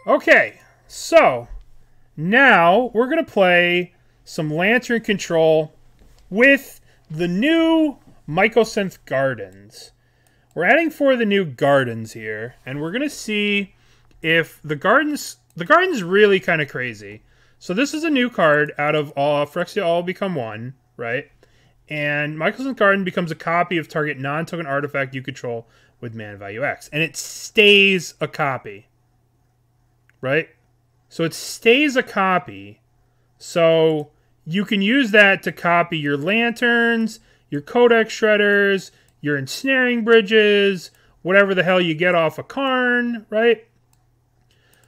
Okay, so now we're going to play some Lantern Control with the new Mycosynth Gardens. We're adding 4 of the new gardens here, and we're going to see if the garden's really kind of crazy. So this is a new card out of Phyrexia All Become One, right? And Mycosynth Garden becomes a copy of target non-token artifact you control with mana value X. And it stays a copy, right? So it stays a copy. So you can use that to copy your lanterns, your Codex Shredders, your Ensnaring Bridges, whatever the hell you get off of Karn, right?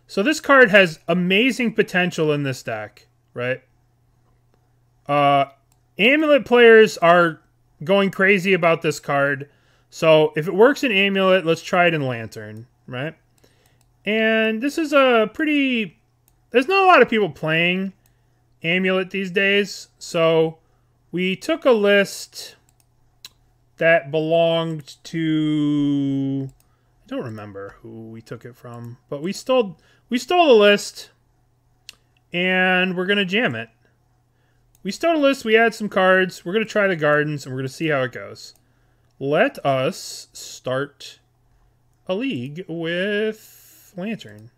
So this card has amazing potential in this deck, right? Amulet players are going crazy about this card. So if it works in Amulet, let's try it in Lantern, right? And this is a pretty... There's not a lot of people playing Amulet these days. So we took a list that belonged to... I don't remember who we took it from. But we stole the list. And we're going to jam it. We stole a list, we add some cards, we're going to try the gardens, and we're going to see how it goes. Let us start a league with Lantern.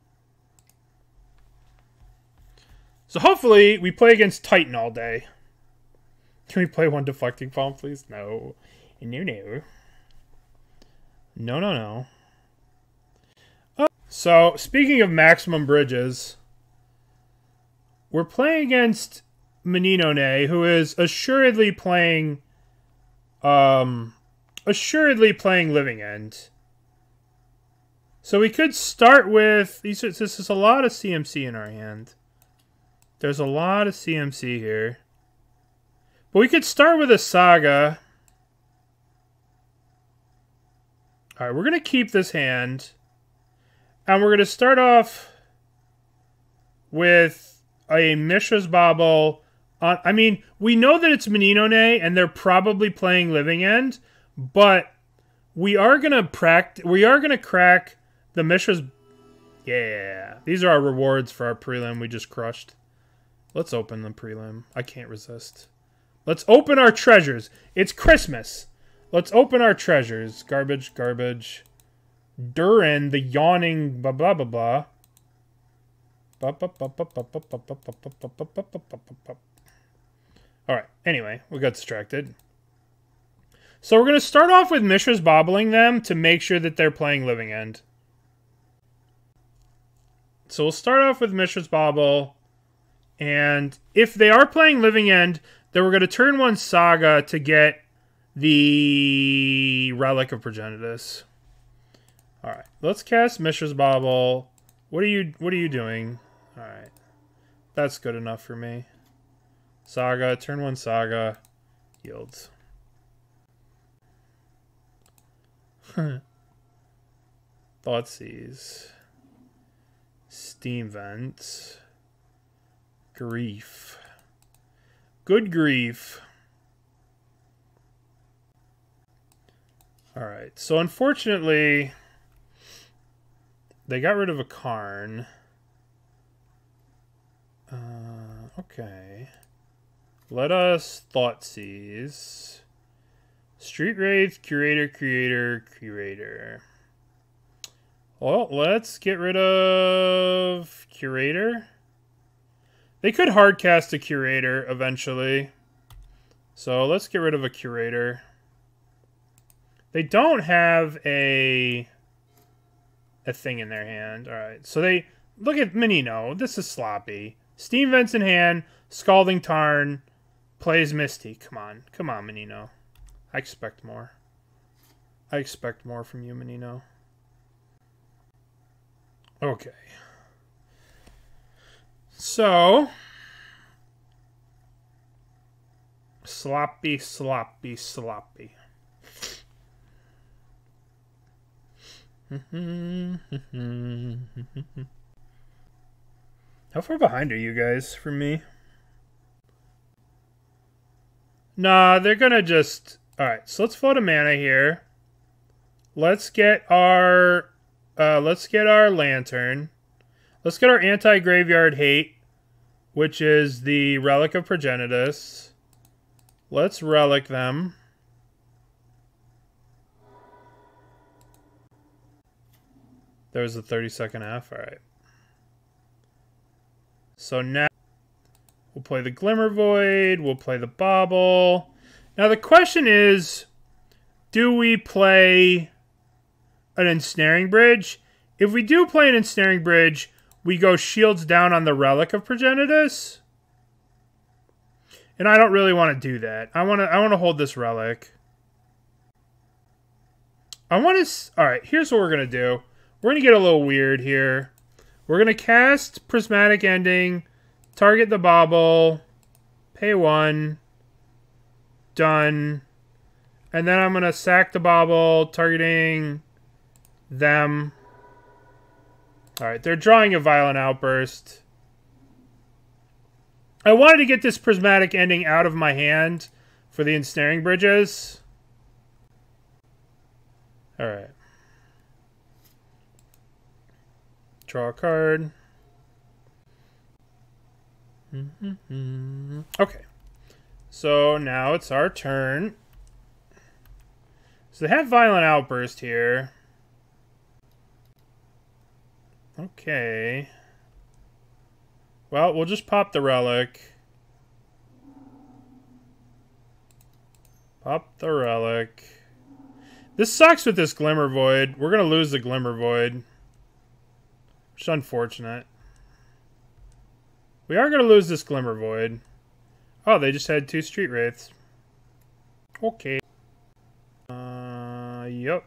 So hopefully we play against Titan all day. Can we play one Deflecting Palm, please? No. No, no. No, no, no. So, speaking of maximum bridges, we're playing against Meninone, who is assuredly playing Living End. So we could start with this is a lot of CMC in our hand. There's a lot of CMC here. But we could start with a Saga. Alright, we're gonna keep this hand. And we're gonna start off with a Mishra's Bauble. I mean, we know that it's Meninone, and they're probably playing Living End, but we are gonna crack the Mishra's. Yeah, these are our rewards for our prelim we just crushed. Let's open the prelim. I can't resist. Let's open our treasures. It's Christmas. Let's open our treasures. Garbage, garbage. Durin, the yawning, blah blah blah blah. Alright, anyway, we got distracted. So we're going to start off with Mishra's Bobbling them to make sure that they're playing Living End. So we'll start off with Mishra's Bauble. And if they are playing Living End, then we're going to turn 1 Saga to get the Relic of Progenitus. Alright, let's cast Mishra's Bauble. What are you doing? Alright. That's good enough for me. Saga, turn 1 Saga, yields. Thoughtseize. Steam Vent. Grief. Good grief. Alright, so unfortunately, they got rid of a Karn. Okay. Let us Thoughtseize. Street Wraith, Curator, Creator, Curator. Well, let's get rid of Curator. They could hardcast a Curator eventually. So let's get rid of a Curator. They don't have a thing in their hand. Alright, so they... Look at Menino. This is sloppy. Steam Vents in hand. Scalding Tarn. Plays Misty. Come on. Come on, Menino. I expect more. I expect more from you, Menino. Okay. So... Sloppy, sloppy, sloppy. How far behind are you guys from me? Nah, they're gonna just... Alright, so let's float a mana here. Let's get our lantern. Let's get our anti-graveyard hate, which is the Relic of Progenitus. Let's relic them. There's a 30-second F. All right. So now we'll play the Glimmervoid. We'll play the Bauble. Now the question is, do we play an Ensnaring Bridge? If we do play an Ensnaring Bridge, we go shields down on the Relic of Progenitus. And I don't really want to do that. I want to hold this relic. All right, here's what we're going to do. We're going to get a little weird here. We're going to cast Prismatic Ending, target the Bauble, pay 1, done. And then I'm going to sack the Bauble, targeting them. All right, they're drawing a Violent Outburst. I wanted to get this Prismatic Ending out of my hand for the Ensnaring Bridges. All right. Draw a card. Okay. So now it's our turn. So they have Violent Outburst here. Okay. Well, we'll just pop the relic. Pop the relic. This sucks with this Glimmervoid. We're going to lose the Glimmervoid. Which is unfortunate. We are going to lose this Glimmervoid. Oh, they just had 2 Street Wraiths. Okay. Yep.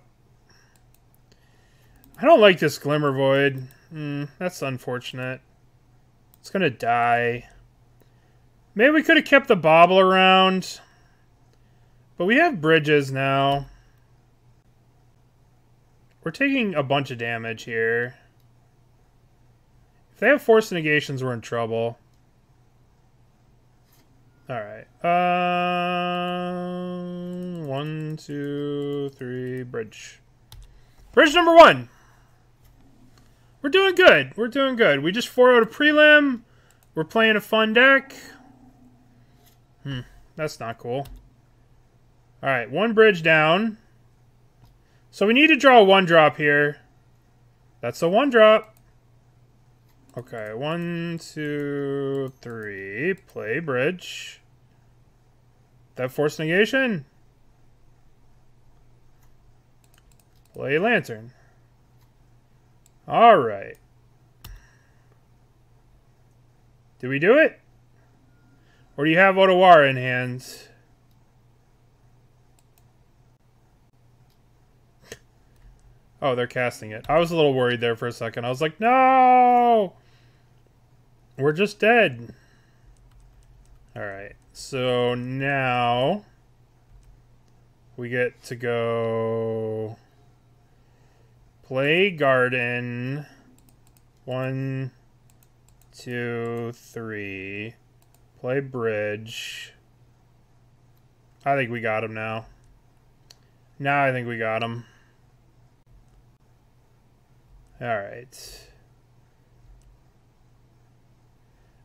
I don't like this Glimmervoid. That's unfortunate. It's going to die. Maybe we could have kept the Bauble around. But we have bridges now. We're taking a bunch of damage here. If they have Force Negations, we're in trouble. Alright. 1, 2, 3, bridge. Bridge number 1! We're doing good. We're doing good. We just 4-0'd a prelim. We're playing a fun deck. That's not cool. Alright, 1 bridge down. So we need to draw a 1-drop here. That's a 1-drop. Okay, 1, 2, 3. Play bridge. That Force Negation. Play Lantern. Alright. Did we do it? Or do you have Otawara in hand? Oh, they're casting it. I was a little worried there for a second. I was like, no! We're just dead. Alright, so now we get to go play Garden. 1, 2, 3. Play Bridge. I think we got him now. Now I think we got him. Alright.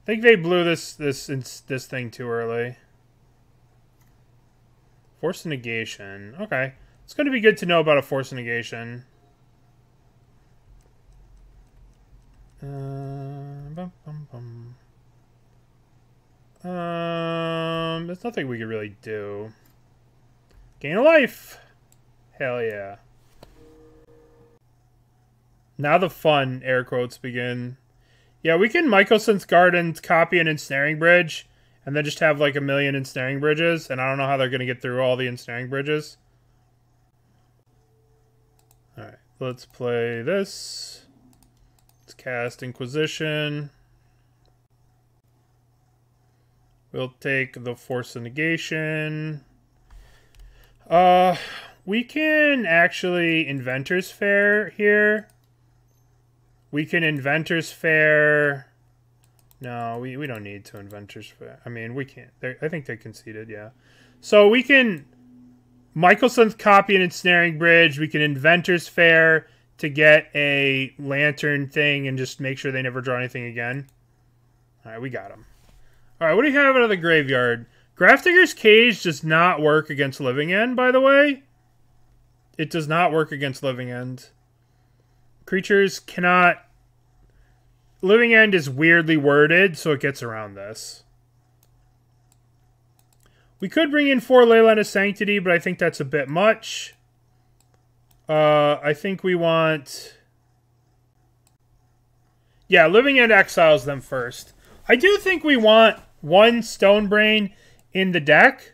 I think they blew this thing too early. Force Negation. Okay. It's going to be good to know about a Force Negation. There's nothing we could really do. Gain a life! Hell yeah. Now the fun, air quotes, begin. Yeah, we can Mycosynth Gardens, copy an Ensnaring Bridge, and then just have like a million Ensnaring Bridges, and I don't know how they're going to get through all the Ensnaring Bridges. Alright, let's play this. Let's cast Inquisition. We'll take the Force of Negation. We can actually Inventors Fair here. We can Inventors Fair. No, we don't need to Inventors Fair. I mean, we can't. I think they conceded, yeah. So we can Mycosynth copy an Ensnaring Bridge. We can Inventors Fair, to get a lantern thing and just make sure they never draw anything again. Alright, we got them. Alright, what do you have out of the graveyard? Grafdigger's Cage does not work against Living End, by the way. It does not work against Living End. Creatures cannot... Living End is weirdly worded, so it gets around this. We could bring in 4 Leyline of Sanctity, but I think that's a bit much. I think we want... Yeah, Living End exiles them first. I do think we want 1 Stonebrain in the deck.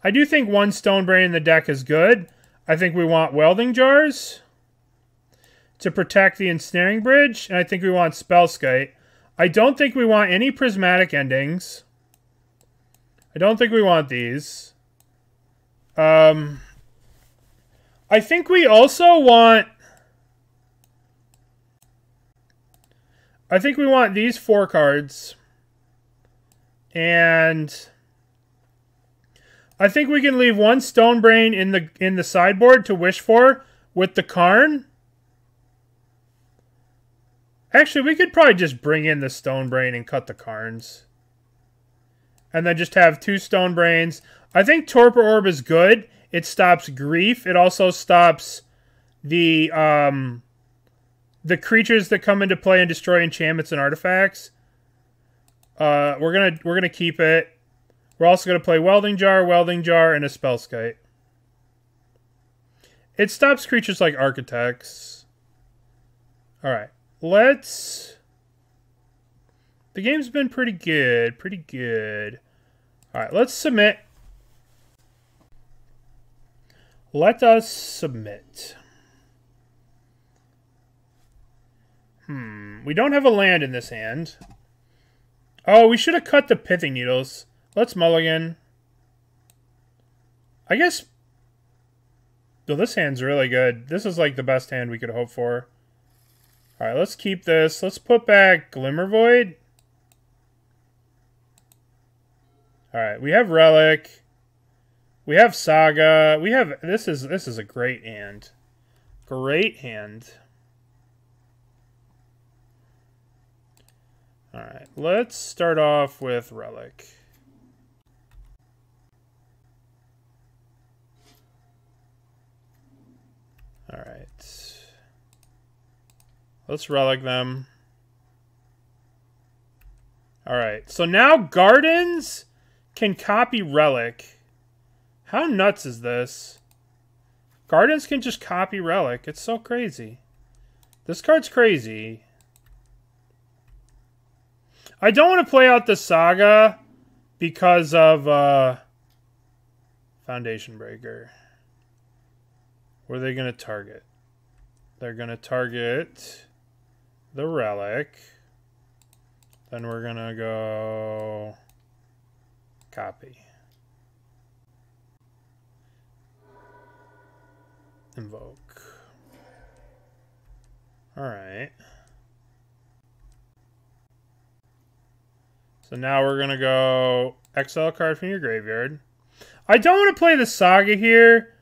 I do think 1 Stonebrain in the deck is good. I think we want Welding Jars to protect the Ensnaring Bridge, and I think we want Spellskite. I don't think we want any Prismatic Endings. I don't think we want these. I think we also want... I think we want these 4 cards. And I think we can leave 1 Stonebrain in the sideboard to wish for with the Karn. Actually, we could probably just bring in the Stonebrain and cut the Karns. And then just have 2 Stonebrains. I think Torpor Orb is good. It stops grief. It also stops the creatures that come into play and destroy enchantments and artifacts. We're gonna keep it. We're also gonna play Welding Jar, and a Spellskite. It stops creatures like Architects. Alright. The game's been pretty good. Pretty good. Alright, let's submit. Let us submit. We don't have a land in this hand. Oh, we should have cut the Pithing Needles. Let's mulligan. I guess... Oh, this hand's really good. This is like the best hand we could hope for. Alright, let's keep this. Let's put back Glimmervoid. Alright, we have Relic. We have Saga. We have... This is a great hand. Great hand. Alright, let's start off with Relic. Alright. Let's Relic them. Alright, so now Gardens can copy Relic. How nuts is this? Gardens can just copy Relic. It's so crazy. This card's crazy. I don't want to play out the Saga because of Foundation Breaker. What are they going to target? They're going to target the Relic. Then we're going to go copy. Invoke. Alright. So now we're going to go exile a card from your graveyard. I don't want to play the Saga here.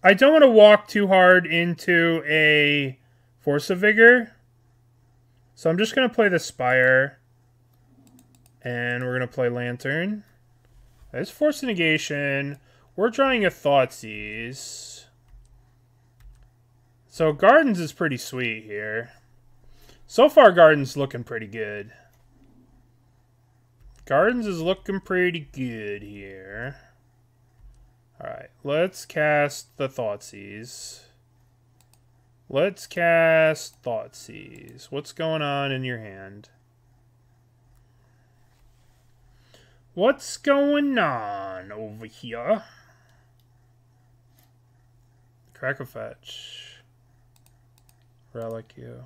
I don't want to walk too hard into a Force of Vigor. So I'm just going to play the Spire. And we're going to play Lantern. There's Force of Negation. We're drawing a Thoughtseize. So Gardens is pretty sweet here. So far, Gardens looking pretty good. Gardens is looking pretty good here. Alright, let's cast the Thoughtseize. Let's cast Thoughtseize. What's going on in your hand? What's going on over here? Crack a Fetch. Relic you.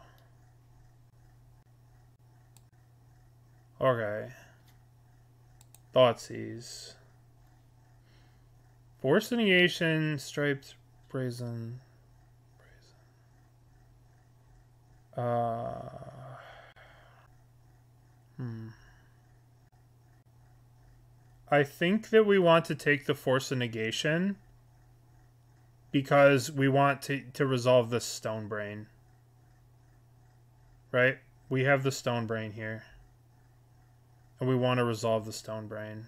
Okay. Thoughtseize. Force of Negation, Striped, Brazen. I think that we want to take the Force of Negation. because we want to resolve this Stone Brain. Right? We have the Stone Brain here. And we want to resolve the Stone Brain.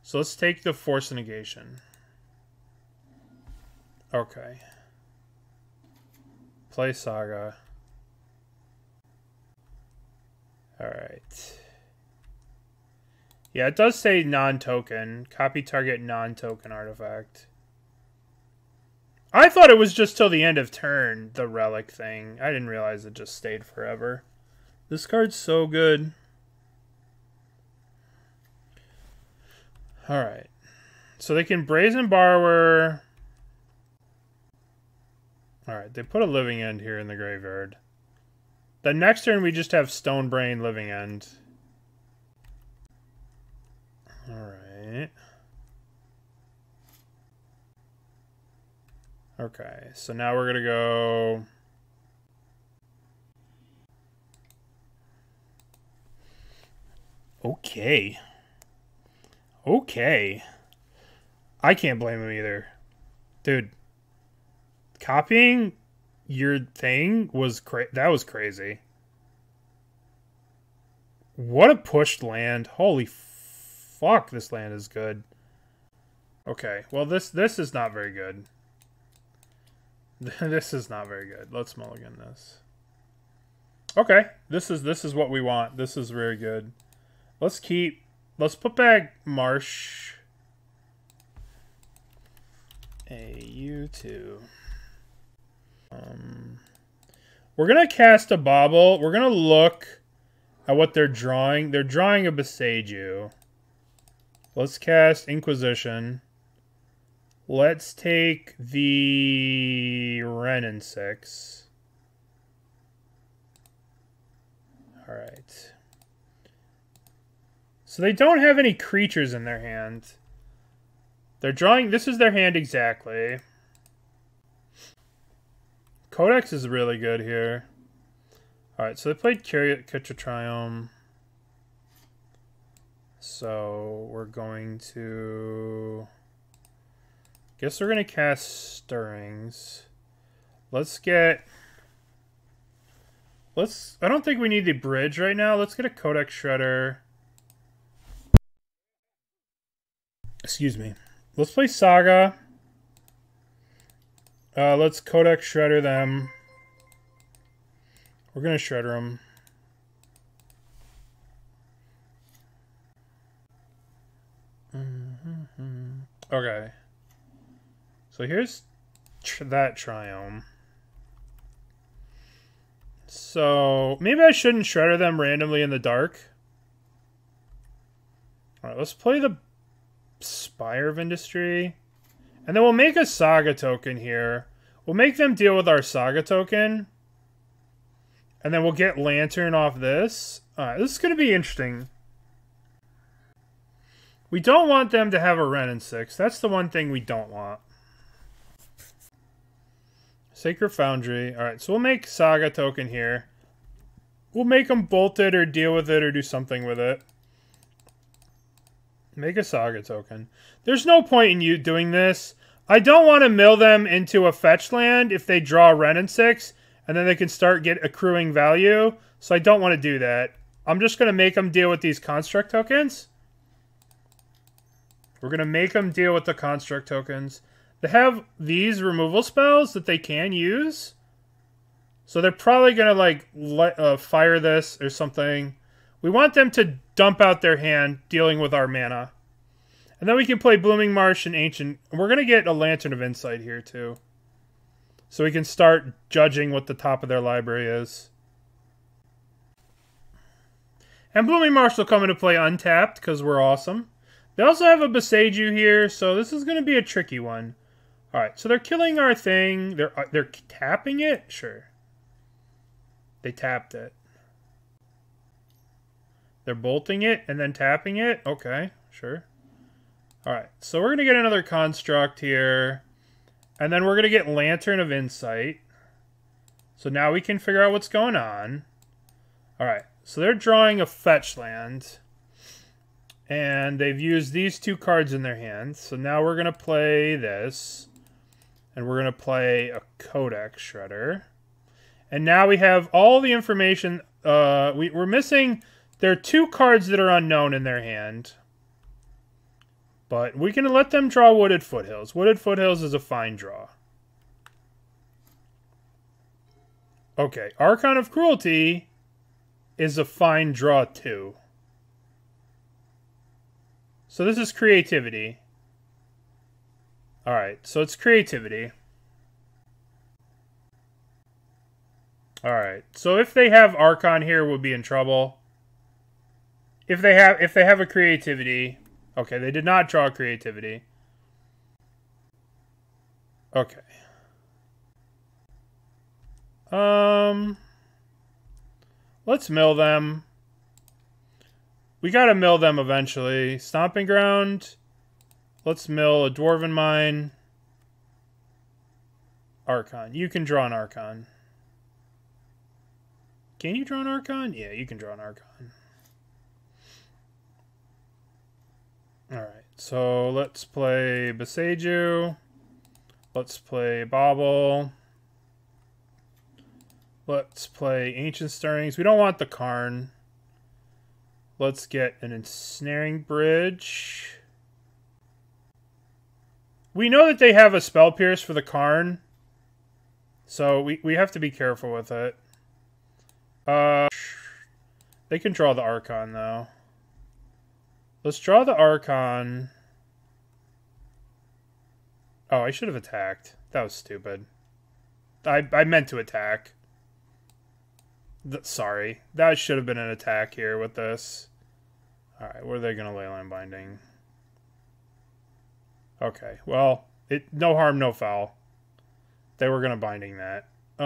So let's take the Force Negation. Okay. Play Saga. Alright. Yeah, it does say non-token. Copy target non-token artifact. I thought it was just till the end of turn, the relic thing. I didn't realize it just stayed forever. This card's so good. Alright. So they can Brazen Borrower. Alright, they put a Living End here in the graveyard. The next turn we just have Stone Brain Living End. Alright. Okay, so now we're gonna go... Okay. Okay. I can't blame him either. Dude. Copying your thing was that was crazy. What a pushed land. Holy fuck, this land is good. Okay, well this is not very good. This is not very good. Let's mulligan this. Okay, this is what we want. This is very good. Let's put back Marsh. AU2. We're gonna cast a Bauble. We're gonna look at what they're drawing. They're drawing a Boseiju. Let's cast Inquisition. Let's take the Wrenn and 6. Alright. So they don't have any creatures in their hand. They're drawing... This is their hand exactly. Codex is really good here. Alright, so they played Kitchatriome. So we're going to... Guess we're going to cast Stirrings. Let's get... I don't think we need the bridge right now. Let's get a Codex Shredder. Excuse me. Let's play Saga. Let's Codex Shredder them. We're going to Shredder them. Okay. So here's that Triome. So maybe I shouldn't Shredder them randomly in the dark. Alright, let's play the Spire of Industry. And then we'll make a Saga token here. We'll make them deal with our Saga token. And then we'll get Lantern off this. Alright, this is going to be interesting. We don't want them to have a Wrenn and 6. That's the one thing we don't want. Sacred Foundry. Alright, so we'll make Saga token here. We'll make them bolt it or deal with it or do something with it. Make a Saga token. There's no point in you doing this. I don't want to mill them into a fetch land if they draw Wrenn and 6, and then they can start accruing value. So I don't want to do that. I'm just going to make them deal with these construct tokens. We're going to make them deal with the construct tokens. They have these removal spells that they can use. So they're probably going to fire this or something. We want them to dump out their hand dealing with our mana. And then we can play Blooming Marsh and Ancient. And we're going to get a Lantern of Insight here too. So we can start judging what the top of their library is. And Blooming Marsh will come into play untapped because we're awesome. They also have a Boseiju here, so this is going to be a tricky one. Alright, so they're killing our thing. They're tapping it? Sure. They tapped it. They're bolting it and then tapping it? Okay, sure. Alright, so we're going to get another construct here. And then we're going to get Lantern of Insight. So now we can figure out what's going on. Alright, so they're drawing a fetch land. And they've used these two cards in their hands. So now we're going to play this. And we're going to play a Codex Shredder. And now we have all the information. We're missing... There are 2 cards that are unknown in their hand. But we can let them draw Wooded Foothills. Wooded Foothills is a fine draw. Okay, Archon of Cruelty is a fine draw too. So this is creativity. Alright, so it's creativity. Alright, so if they have Archon here, we'll be in trouble. If they have a creativity... Okay, they did not draw creativity. Okay. Let's mill them. We gotta mill them eventually. Stomping Ground. Let's mill a Dwarven Mine. Archon. You can draw an Archon. Can you draw an Archon? Yeah, you can draw an Archon. Alright, so let's play Boseiju. Let's play Bauble. Let's play Ancient Stirrings. We don't want the Karn. Let's get an Ensnaring Bridge. We know that they have a Spell Pierce for the Karn. So we have to be careful with it. They can draw the Archon, though. Let's draw the Archon. Oh, I should have attacked. That was stupid. I meant to attack. Sorry. That should have been an attack here with this. Alright, what are they going to Leyline Binding? Okay, well, no harm, no foul. They were going to Binding that. Do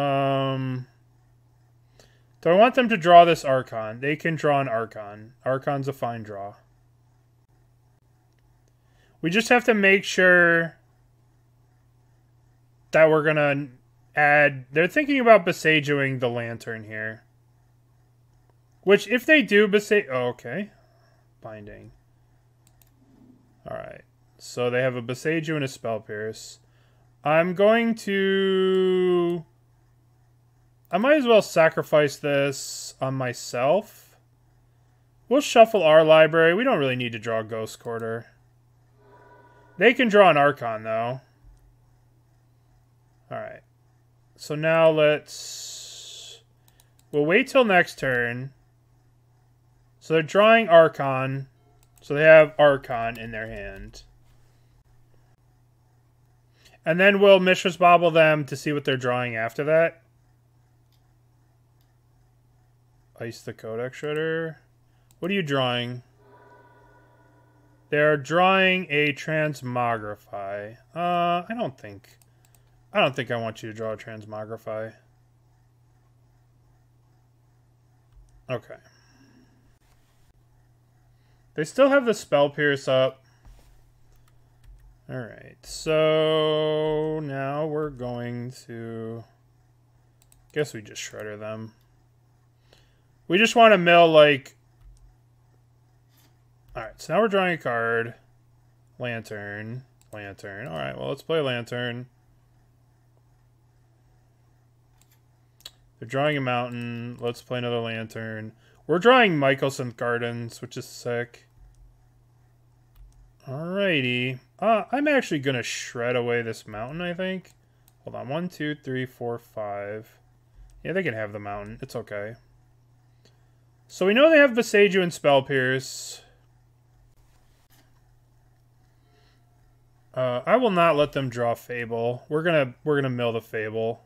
I want them to draw this Archon? They can draw an Archon. Archon's a fine draw. We just have to make sure that we're going to add... They're thinking about Boseijuing the Lantern here. Which, if they do Boseiju... Oh, okay. Binding. Alright. So they have a Boseiju and a Spell Pierce. I'm going to... I might as well sacrifice this on myself. We'll shuffle our library. We don't really need to draw a Ghost Quarter. They can draw an Archon, though. Alright. So now let's... We'll wait till next turn. So they're drawing Archon. So they have Archon in their hand. And then we'll Mishra's Bauble them to see what they're drawing after that. Ice the Codex Shredder. What are you drawing? They're drawing a Transmogrify. I don't think I want you to draw a Transmogrify. Okay. They still have the Spell Pierce up. Alright, so now we're going to... Guess we just Shredder them. We just want to mill, like... Alright, so now we're drawing a card. Lantern. Lantern. Alright, well, let's play Lantern. They're drawing a mountain. Let's play another Lantern. We're drawing Mycosynth Gardens, which is sick. Alrighty. I'm actually going to shred away this mountain, I think. Hold on. 1, 2, 3, 4, 5. Yeah, they can have the mountain. It's okay. So we know they have Boseiju and Spell Pierce. I will not let them draw Fable. We're gonna mill the Fable.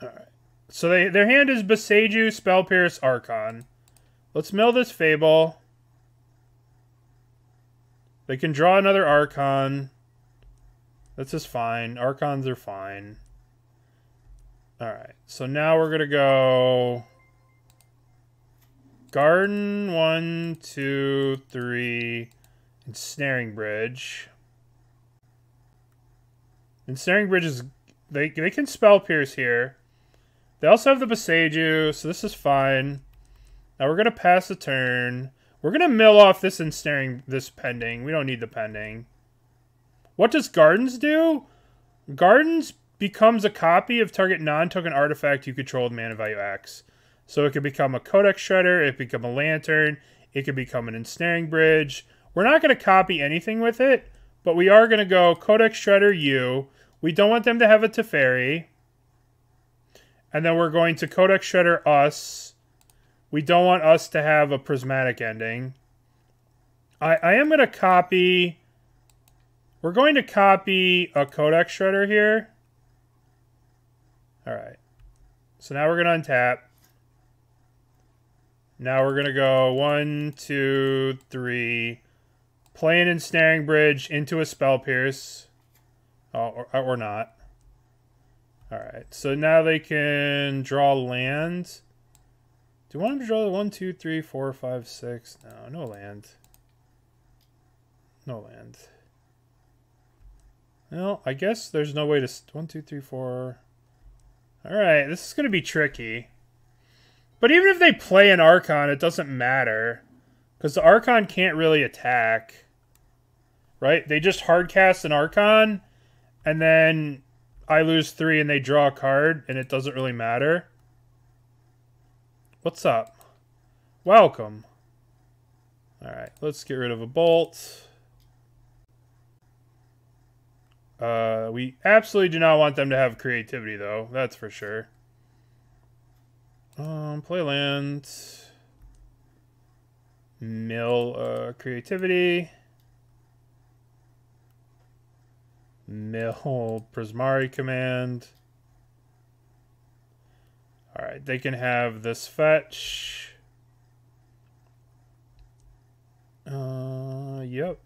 Alright. So their hand is Boseiju, Spell Pierce, Archon. Let's mill this Fable. They can draw another Archon. That's just fine. Archons are fine. Alright, so now we're gonna go... Garden, 1, 2, 3... Ensnaring Bridge. Ensnaring Bridge is... They can Spell Pierce here. They also have the Boseiju, so this is fine. Now we're going to pass the turn. We're going to mill off this Ensnaring... This Pending. We don't need the Pending. What does Gardens do? Gardens becomes a copy of target non-token artifact you control with mana value X. So it could become a Codex Shredder, it could become a Lantern, it could become an Ensnaring Bridge. We're not going to copy anything with it, but we are going to go Codex Shredder U. We don't want them to have a Teferi. And then we're going to Codex Shredder us. We don't want us to have a Prismatic Ending. I am going to copy... We're going to copy a Codex Shredder here. Alright. So now we're going to untap. Now we're going to go 1, 2, 3. Play an Ensnaring Bridge into a Spell Pierce. Oh, or not. Alright, so now they can draw land. Do you want them to draw 1, 2, 3, 4, 5, 6? No, no land. No land. Well, I guess there's no way to... 1, 2, 3, 4... Alright, this is going to be tricky. But even if they play an Archon, it doesn't matter. Because the Archon can't really attack. Right? They just hardcast an Archon, and then I lose 3 and they draw a card, and it doesn't really matter. What's up? Welcome. Alright, let's get rid of a Bolt. We absolutely do not want them to have creativity, though. That's for sure. Play land. Mill, creativity. Mill Prismari command. Alright, they can have this fetch. Yep.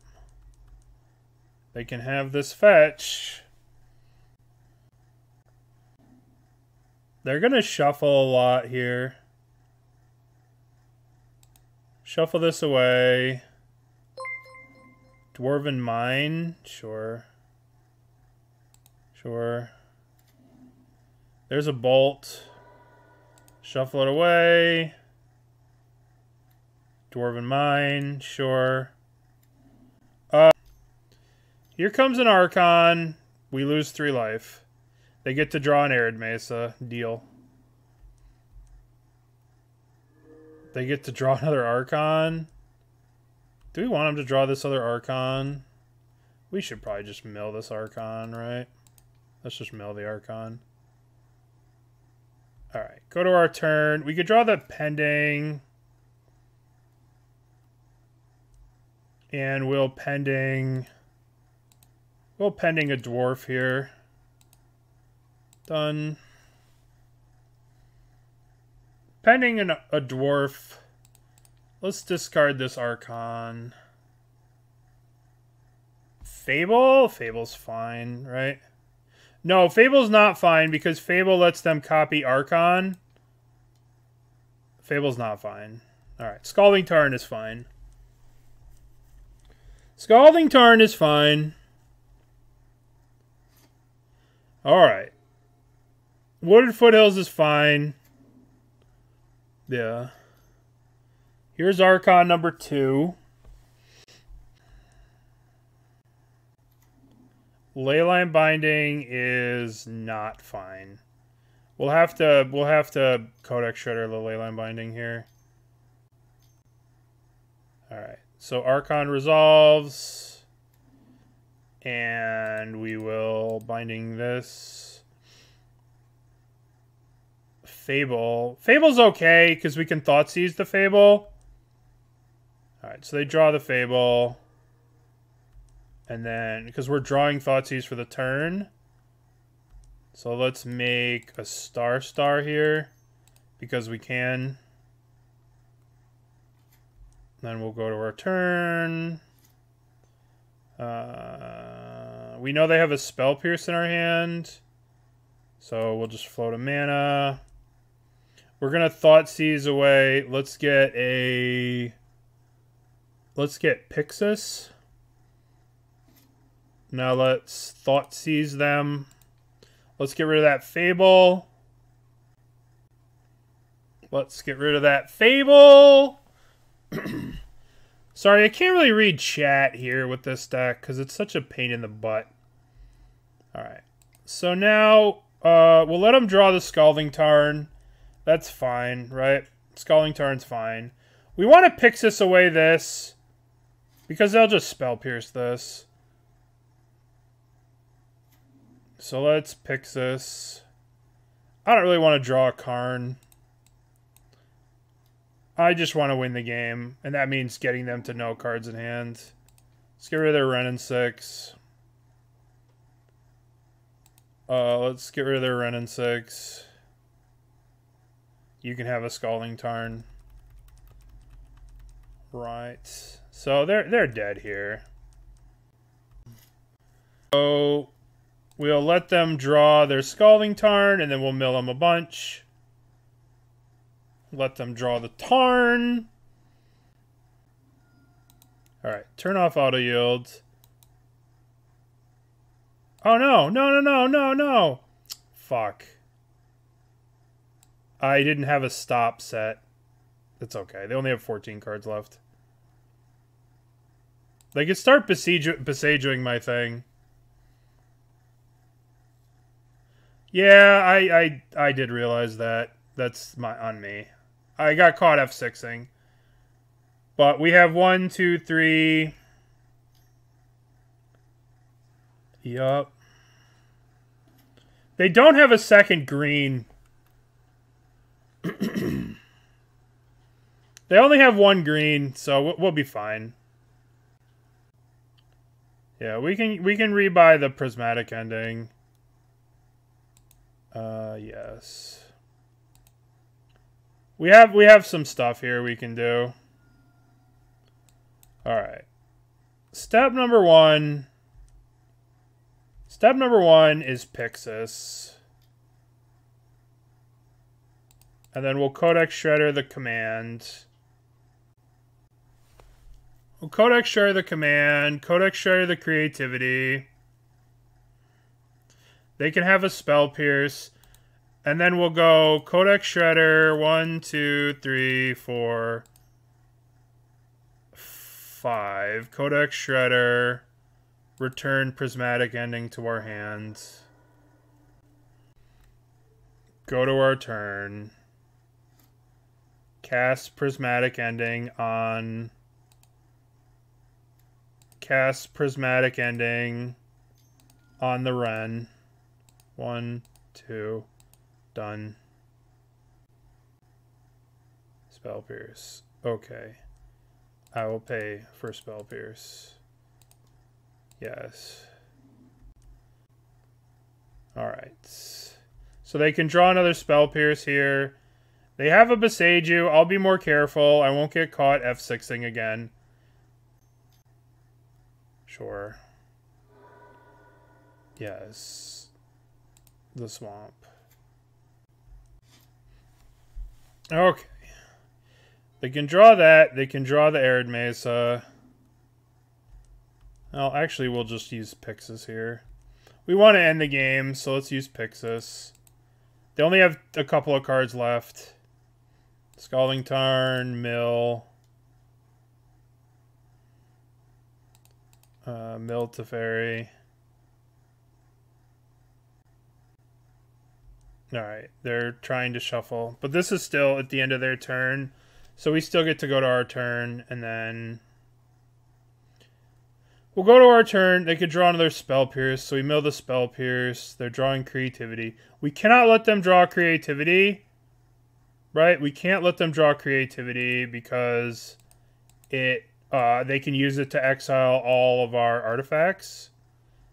They can have this fetch. They're going to shuffle a lot here. Shuffle this away. Dwarven Mine. Sure. Sure. There's a Bolt. Shuffle it away. Dwarven Mine. Sure. Here comes an Archon. We lose 3 life. They get to draw an Arid Mesa. Deal. They get to draw another Archon. Do we want them to draw this other Archon? We should probably just mill this Archon, right? Let's just mill the Archon. Alright, go to our turn. We could draw the Pending. And we'll Pending... We'll Pending a Dwarf here. Done. Pending a Dwarf. Let's discard this Archon. Fable? Fable's fine, right? No, Fable's not fine because Fable lets them copy Archon. Fable's not fine. Alright, Scalding Tarn is fine. Scalding Tarn is fine. Alright. Wooded Foothills is fine. Yeah. Here's Archon number 2. Leyline Binding is not fine. We'll have to Codex Shredder the Leyline Binding here. Alright. So Archon resolves. And we will Binding this. Fable. Fable's okay, because we can Thoughtseize the Fable. Alright, so they draw the Fable. And then, because we're drawing Thoughtseize for the turn. So let's make a Star here. Because we can. Then we'll go to our turn. We know they have a Spell Pierce in our hand. So we'll just float a mana. We're going to Thoughtseize away. Let's get Pyxis. Now let's Thoughtseize them. Let's get rid of that Fable. Let's get rid of that Fable. Sorry, I can't really read chat here with this deck because it's such a pain in the butt. Alright. So now, we'll let them draw the Scalding Tarn. That's fine, right? Scalding Tarn's fine. We want to Pyxis away this because they'll just Spell Pierce this. So let's Pyxis. I don't really want to draw a Karn. I just want to win the game, and that means getting them to no cards in hand. Let's get rid of their Wrenn and 6. Let's get rid of their Wrenn and 6. You can have a Scalding Tarn. Right. So they're dead here. So we'll let them draw their Scalding Tarn, and then we'll mill them a bunch. Let them draw the Tarn. Alright, turn off auto yield. Oh no, no. Fuck. I didn't have a stop set. It's okay. They only have 14 cards left. They could start besieguing my thing. Yeah, I did realize that. That's on me. I got caught F6ing. But we have 1, 2, 3. Yup. They don't have a second green. They only have 1 green, so we'll be fine. Yeah, we can rebuy the Prismatic Ending. Yes. We have some stuff here we can do. Alright. Step number 1. Step number 1 is Pyxis. And then we'll Codex Shredder the command. We'll Codex Shredder the command. Codex Shredder the creativity. They can have a Spell Pierce. And then we'll go Codex Shredder 1, 2, 3, 4, 5. Codex Shredder. Return Prismatic Ending to our hands. Go to our turn. Cast Prismatic Ending on... Cast Prismatic Ending on the Wrenn. 1, 2... Done. Spell Pierce. Okay. I will pay for Spell Pierce. Yes. Alright. So they can draw another Spell Pierce here. They have a Boseiju. I'll be more careful. I won't get caught F6ing again. Sure. Yes. The swamp. Okay. They can draw that. They can draw the Arid Mesa. Well, actually, we'll just use Pyxis here. We want to end the game, so let's use Pyxis. They only have a couple of cards left. Scalding Tarn, Mill. Mill Teferi. Alright, they're trying to shuffle. But this is still at the end of their turn. So we still get to go to our turn, and then... We'll go to our turn. They could draw another Spell Pierce, so we mill the Spell Pierce. They're drawing Creativity. We cannot let them draw Creativity. Right? We can't let them draw Creativity because they can use it to exile all of our artifacts.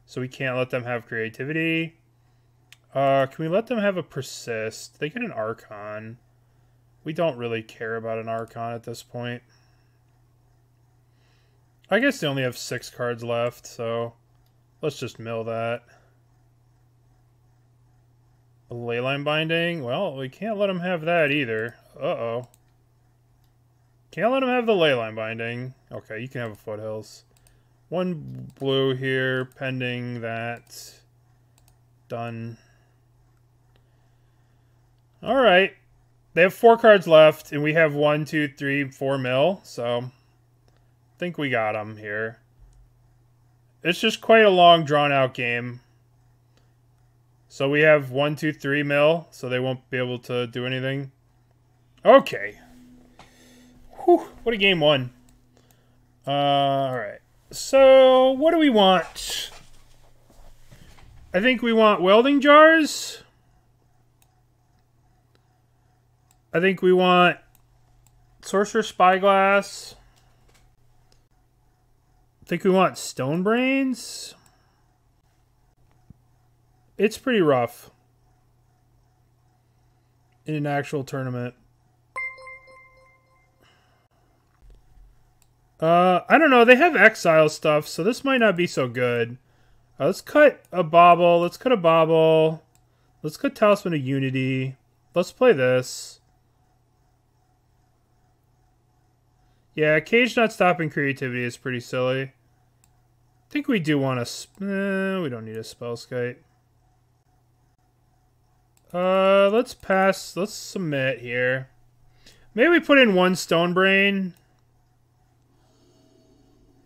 So we can't let them have Creativity. Can we let them have a Persist? They get an Archon. We don't really care about an Archon at this point. I guess they only have 6 cards left, so let's just mill that. A Leyline Binding? Well, we can't let them have that either. Uh-oh. Can't let them have the Leyline Binding. Okay, you can have a Foothills. 1 blue here, pending that. Done. Alright. They have 4 cards left, and we have 1, 2, 3, 4 mill, so... think we got him here. It's just quite a long, drawn-out game. So we have 1, 2, 3 mil, so they won't be able to do anything. Okay. Whew, what a game one. Alright. So, what do we want? I think we want welding jars. I think we want Sorcerous Spyglass. I think we want Stone Brains. It's pretty rough in an actual tournament. I don't know. They have exile stuff, so this might not be so good. Let's cut a Bauble. Let's cut a Bauble. Let's cut Talisman of Unity. Let's play this. Yeah, Cage not stopping creativity is pretty silly. I think we do want to... we don't need a Spellskite. Let's pass. Let's submit here. Maybe we put in 1 Stone Brain.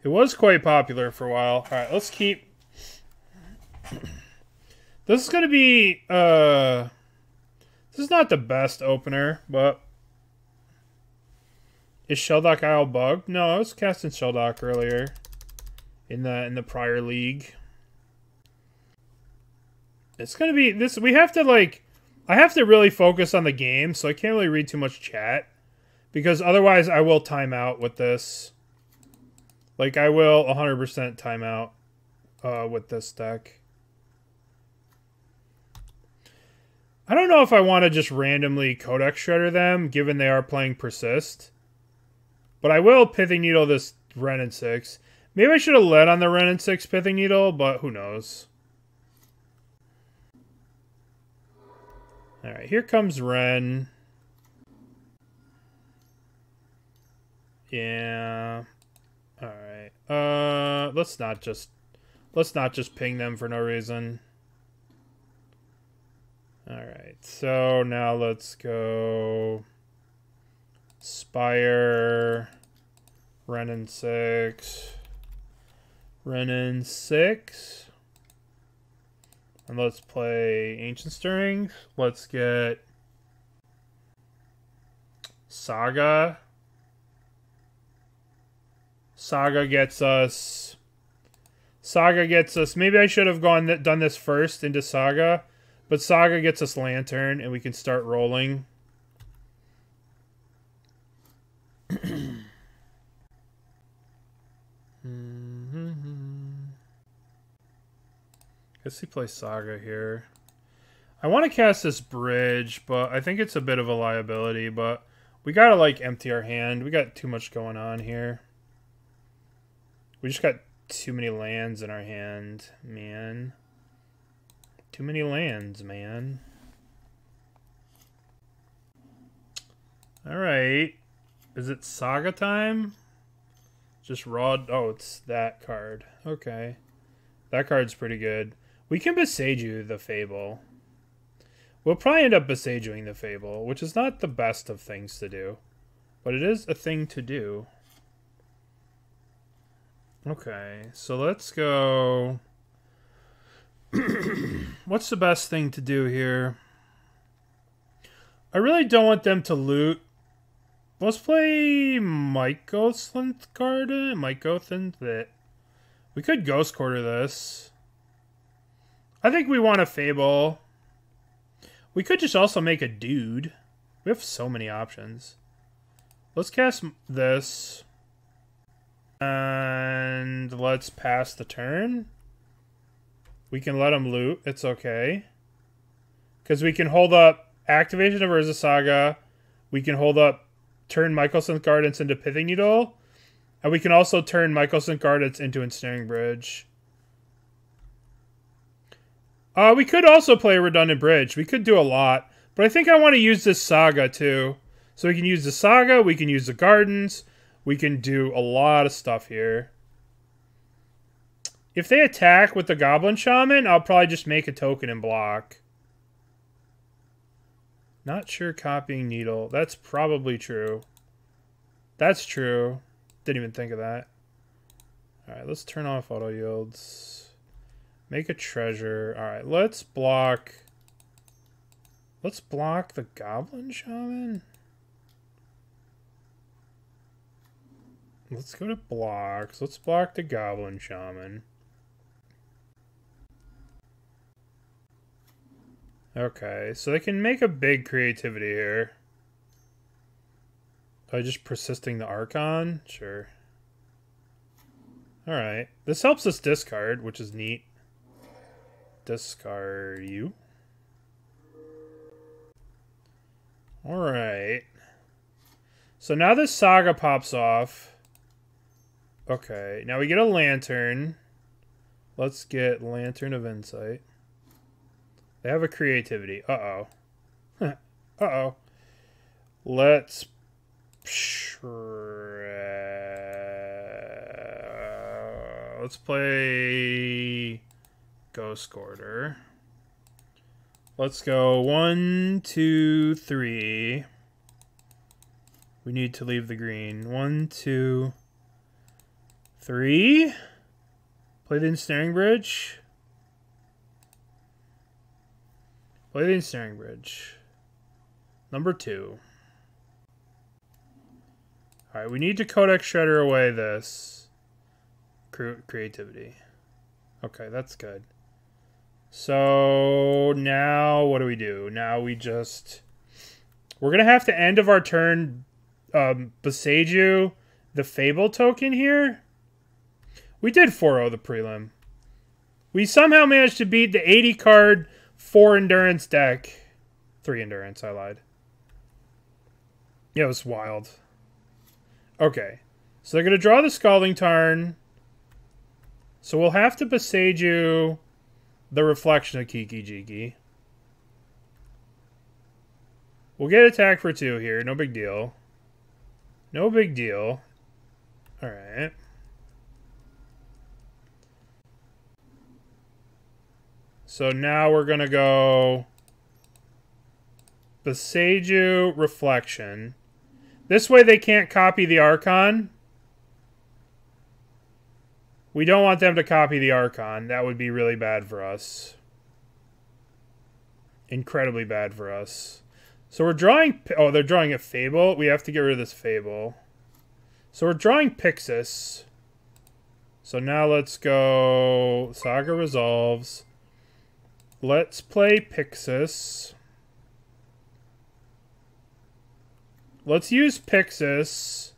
It was quite popular for a while. Alright, let's keep... This is going to be... This is not the best opener, but... Is Shelldock Isle bugged? No, I was casting Shelldock earlier. In the prior league. It's going to be... this. We have to, like... I have to really focus on the game, so I can't really read too much chat. Because otherwise I will time out with this. Like, I will 100% time out with this deck. I don't know if I want to just randomly Codex Shredder them, given they are playing Persist. But I will Pithing Needle this Wrenn and 6. Maybe I should have led on the Wrenn and 6 Pithing Needle, but who knows. Alright, here comes Wrenn. Yeah... Alright. Let's not just ping them for no reason. Alright, so now let's go Spire, Wrenn and 6, Wrenn and 6. And let's play Ancient Stirrings. Let's get Saga. Saga gets us. Maybe I should have done this first into Saga, but Saga gets us Lantern, and we can start rolling. Guess he plays Saga here. I want to cast this Bridge, but I think it's a bit of a liability. But we gotta like empty our hand. We got too much going on here. We just got too many lands in our hand, man. Too many lands, man. Alright. Is it Saga time? Just raw... Oh, it's that card. Okay. That card's pretty good. We can Boseiju the Fable. We'll probably end up Boseijuing the Fable, which is not the best of things to do. But it is a thing to do. Okay, so let's go... What's the best thing to do here? I really don't want them to loot. Let's play Mycosynth Garden. Mycosynth. We could Ghost Quarter this. I think we want a Fable. We could just also make a Dude. We have so many options. Let's cast this. And let's pass the turn. We can let them loot. It's okay. Because we can hold up Activation of Urza Saga. We can hold up turn Mycosynth Gardens into Pithing Needle. And we can also turn Mycosynth Gardens into Ensnaring Bridge. We could also play a Redundant Bridge. We could do a lot. But I think I want to use this Saga too. So we can use the Saga. We can use the Gardens. We can do a lot of stuff here. If they attack with the Goblin Shaman, I'll probably just make a token and block. Not sure copying Needle. That's probably true. That's true. Didn't even think of that. Alright, let's turn off auto yields. Make a treasure. Alright, let's block... Let's block the Goblin Shaman. Let's go to blocks. Let's block the Goblin Shaman. Okay, so they can make a big creativity here. By just persisting the Archon? Sure. Alright. This helps us discard, which is neat. Discard you. Alright. So now this Saga pops off. Okay, now we get a Lantern. Let's get Lantern of Insight. They have a creativity. Uh-oh. Uh-oh. Let's... Let's play... Ghost Quarter. Let's go 1, 2, 3. We need to leave the green. 1, 2, 3. Play the Ensnaring Bridge. Play the Ensnaring Bridge. Number 2. Alright, we need to Codex Shredder away this. Creativity. Okay, that's good. So, now what do? Now we just... We're going to have to end of our turn Boseiju the Fable token here. We did 4-0 the prelim. We somehow managed to beat the 80 card 4 endurance deck. 3 endurance, I lied. Yeah, it was wild. Okay. So they're going to draw the Scalding Tarn. So we'll have to Boseiju the Reflection of Kiki Jiki. We'll get attack for 2 here. No big deal. No big deal. Alright. So now we're going to go Boseiju Reflection. This way they can't copy the Archon. We don't want them to copy the Archon. That would be really bad for us. Incredibly bad for us. So we're drawing... Oh, they're drawing a Fable. We have to get rid of this Fable. So we're drawing Pyxis. So now let's go... Saga resolves. Let's play Pyxis. Let's use Pyxis.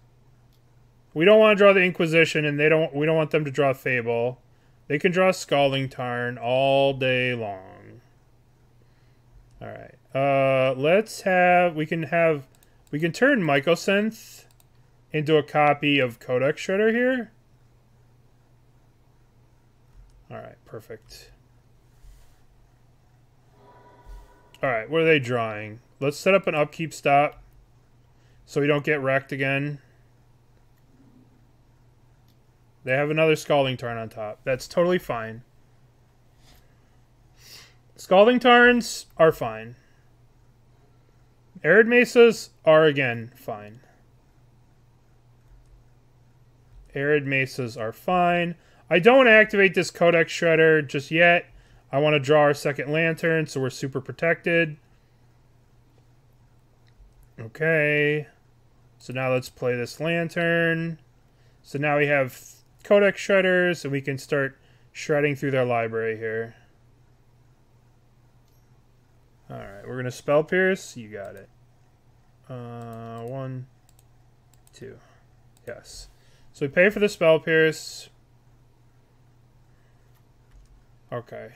We don't want to draw the Inquisition, and we don't want them to draw Fable. They can draw Scalding Tarn all day long. Alright. We can turn Mycosynth into a copy of Codex Shredder here. Alright, perfect. Alright, what are they drawing? Let's set up an upkeep stop so we don't get wrecked again. They have another Scalding Tarn on top. That's totally fine. Scalding Tarns are fine. Arid Mesas are, again, fine. Arid Mesas are fine. I don't want to activate this Codex Shredder just yet. I want to draw our second Lantern, so we're super protected. Okay. So now let's play this Lantern. So now we have Codex Shredders, and we can start shredding through their library here. Alright, we're going to Spell Pierce. You got it. 1, 2. Yes. So we pay for the Spell Pierce. Okay.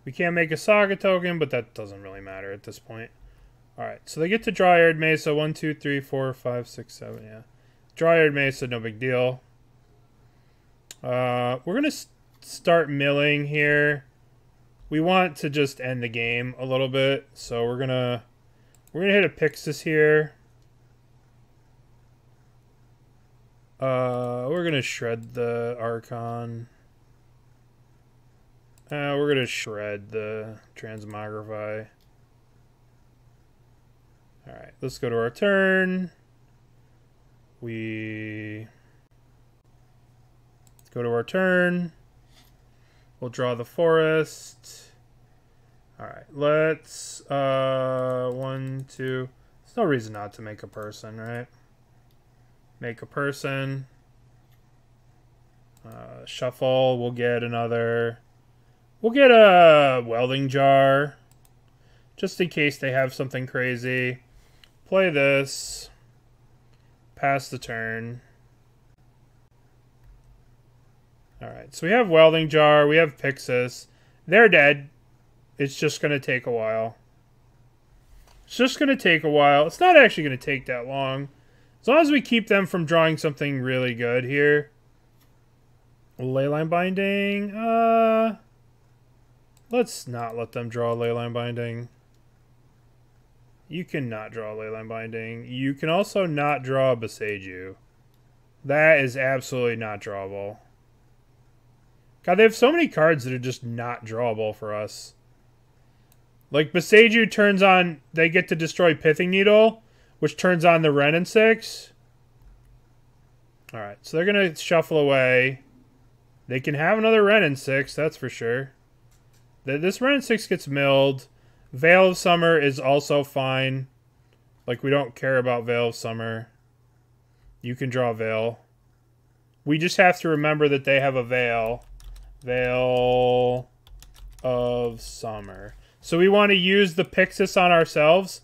We can't make a Saga token, but that doesn't really matter at this point. Alright, so they get to draw Arid Mesa. 1, 2, 3, 4, 5, 6, 7, yeah. Draw Arid Mesa, no big deal. We're going to start milling here. We want to just end the game a little bit, so we're gonna hit a Pyxis here. We're gonna shred the Archon. We're gonna shred the Transmogrify. Alright, let's go to our turn. Let's Go to our turn. We'll draw the forest. Alright, let's... 1, 2... There's no reason not to make a person, right? Make a person. Shuffle. We'll get another... We'll get a Welding Jar. Just in case they have something crazy. Play this. Pass the turn. Alright, so we have Welding Jar. We have Pyxis. They're dead. It's just going to take a while. It's just going to take a while. It's not actually going to take that long. As long as we keep them from drawing something really good here. Leyline Binding. Let's not let them draw Leyline Binding. You cannot draw Leyline Binding. You can also not draw Boseiju. That is absolutely not drawable. God, they have so many cards that are just not drawable for us. Like, Boseiju turns on... They get to destroy Pithing Needle, which turns on the Wrenn and 6. Alright, so they're going to shuffle away. They can have another Wrenn and 6, that's for sure. This Wrenn and 6 gets milled. Veil of Summer is also fine. Like, we don't care about Veil of Summer. You can draw Veil. We just have to remember that they have a Veil. Veil of Summer. So we want to use the Pyxis on ourselves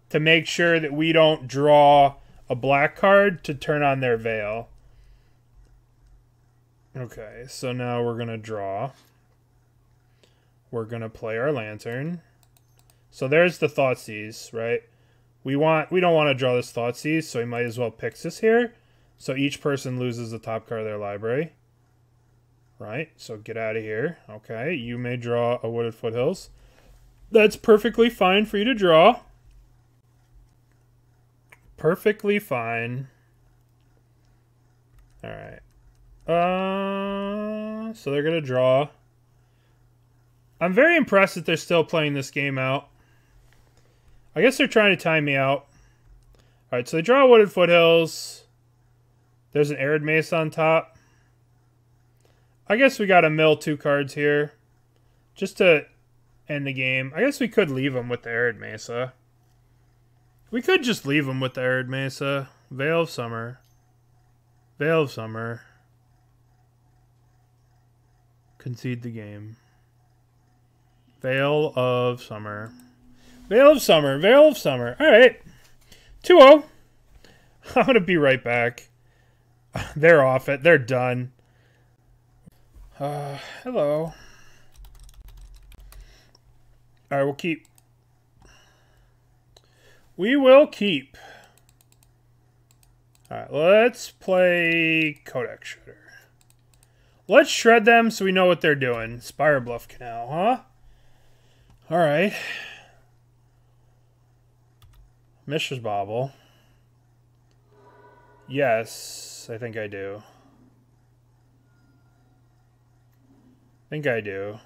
to make sure that we don't draw a black card to turn on their Veil. Okay, so now we're going to draw. We're going to play our Lantern. So there's the Thoughtseize, right? We don't want to draw this Thoughtseize, so we might as well Pyxis here. So each person loses the top card of their library. Right, so get out of here. Okay, you may draw a Wooded Foothills. That's perfectly fine for you to draw. Perfectly fine. Alright. So they're going to draw. I'm very impressed that they're still playing this game out. I guess they're trying to time me out. Alright, so they draw Wooded Foothills. There's an Arid Mace on top. I guess we got to mill 2 cards here. Just to end the game. I guess we could leave them with the Arid Mesa. We could just leave them with the Arid Mesa. Veil of Summer. Veil of Summer. Concede the game. Veil of Summer. Veil of Summer. Veil of Summer. Alright. 2-0. I'm going to be right back. They're off it. They're done. Hello. Alright, we'll keep. We will keep. Alright, let's play Codex Shredder. Let's shred them so we know what they're doing. Spire Bluff Canal, huh? Alright. Mishra's Bauble. Yes, I think I do. I think I do.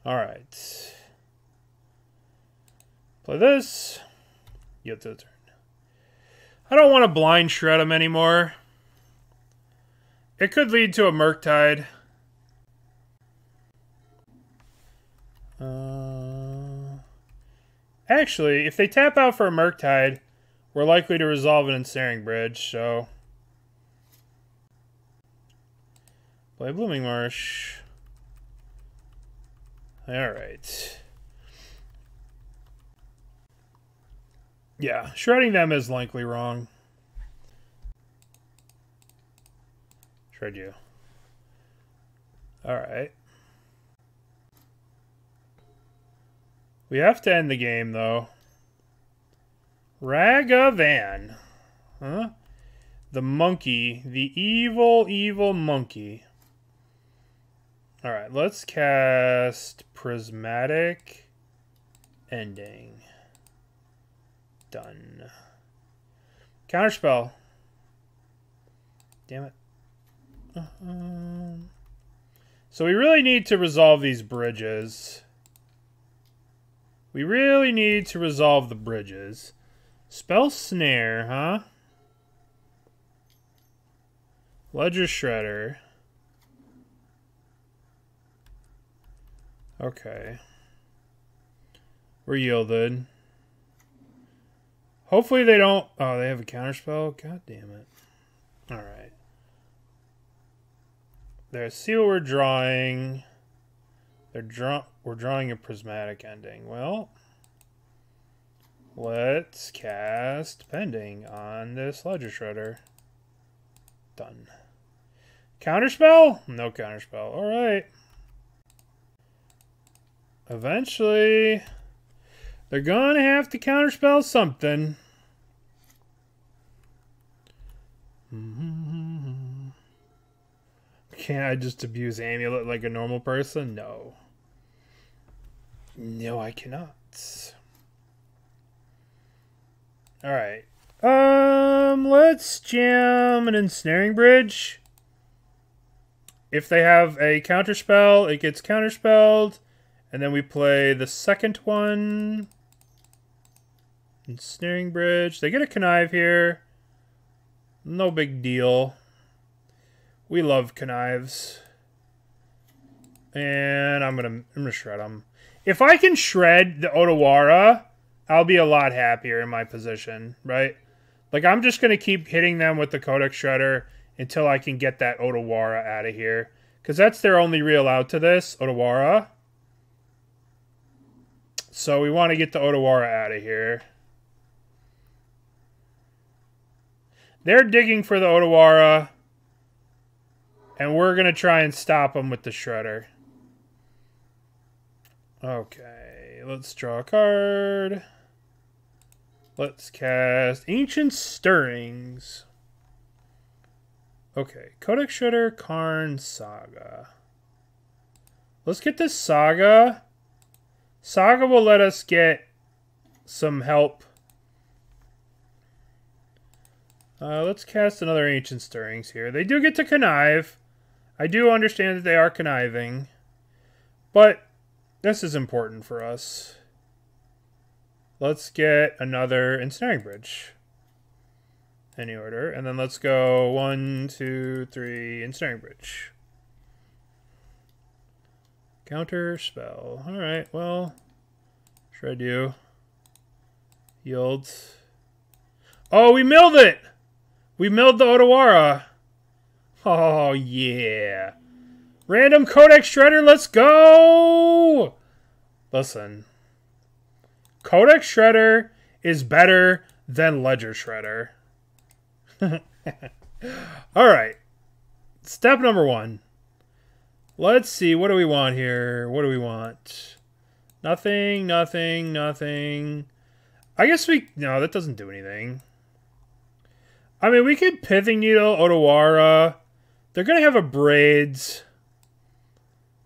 Alright. Play this. Get to the turn. I don't want to blind shred them anymore. It could lead to a Murktide. Actually, if they tap out for a Murktide, we're likely to resolve an Ensnaring Bridge, so... Play Blooming Marsh. Alright. Yeah, shredding them is likely wrong. Shred you. Alright. We have to end the game, though. Ragavan. Huh? The monkey. The evil, evil monkey. Alright, let's cast Prismatic Ending. Done. Counterspell. Damn it. So we really need to resolve these bridges. We really need to resolve the bridges. Spell Snare, huh? Ledger Shredder. Okay. We're yielded. Hopefully they don't... Oh, they have a counterspell? God damn it. Alright. Let's see what we're drawing. We're drawing a Prismatic Ending. Well, let's cast Pending on this Ledger Shredder. Done. Counterspell? No counterspell. Alright. Eventually, they're gonna have to counterspell something. Can't I just abuse Amulet like a normal person? No. No, I cannot. Alright. Let's jam an Ensnaring Bridge. If they have a counterspell, it gets counterspelled. And then we play the second one. Ensnaring Bridge. They get a connive here. No big deal. We love connives. And I'm gonna shred them. If I can shred the Otawara, I'll be a lot happier in my position, right? Like, I'm just gonna keep hitting them with the Codex Shredder until I can get that Otawara out of here. Because that's their only real out to this, Otawara. So we want to get the Otawara out of here. They're digging for the Otawara. And we're going to try and stop them with the Shredder. Okay, let's draw a card. Let's cast Ancient Stirrings. Okay, Codex Shredder, Karn, Saga. Let's get this Saga. Saga will let us get some help. Let's cast another Ancient Stirrings here. They do get to connive. I do understand that they are conniving. But this is important for us. Let's get another Ensnaring Bridge. Any order. And then let's go 1, 2, 3, Ensnaring Bridge. Counter spell. Alright, well. Shred you. Yield. Oh, we milled it! We milled the Otawara. Oh, yeah. Random Codex Shredder, let's go! Listen. Codex Shredder is better than Ledger Shredder. Alright. Step number 1. Let's see, what do we want here? What do we want? Nothing, nothing, nothing. I guess no, that doesn't do anything. I mean, we could Pithing Needle, Otawara. They're going to have a Braids.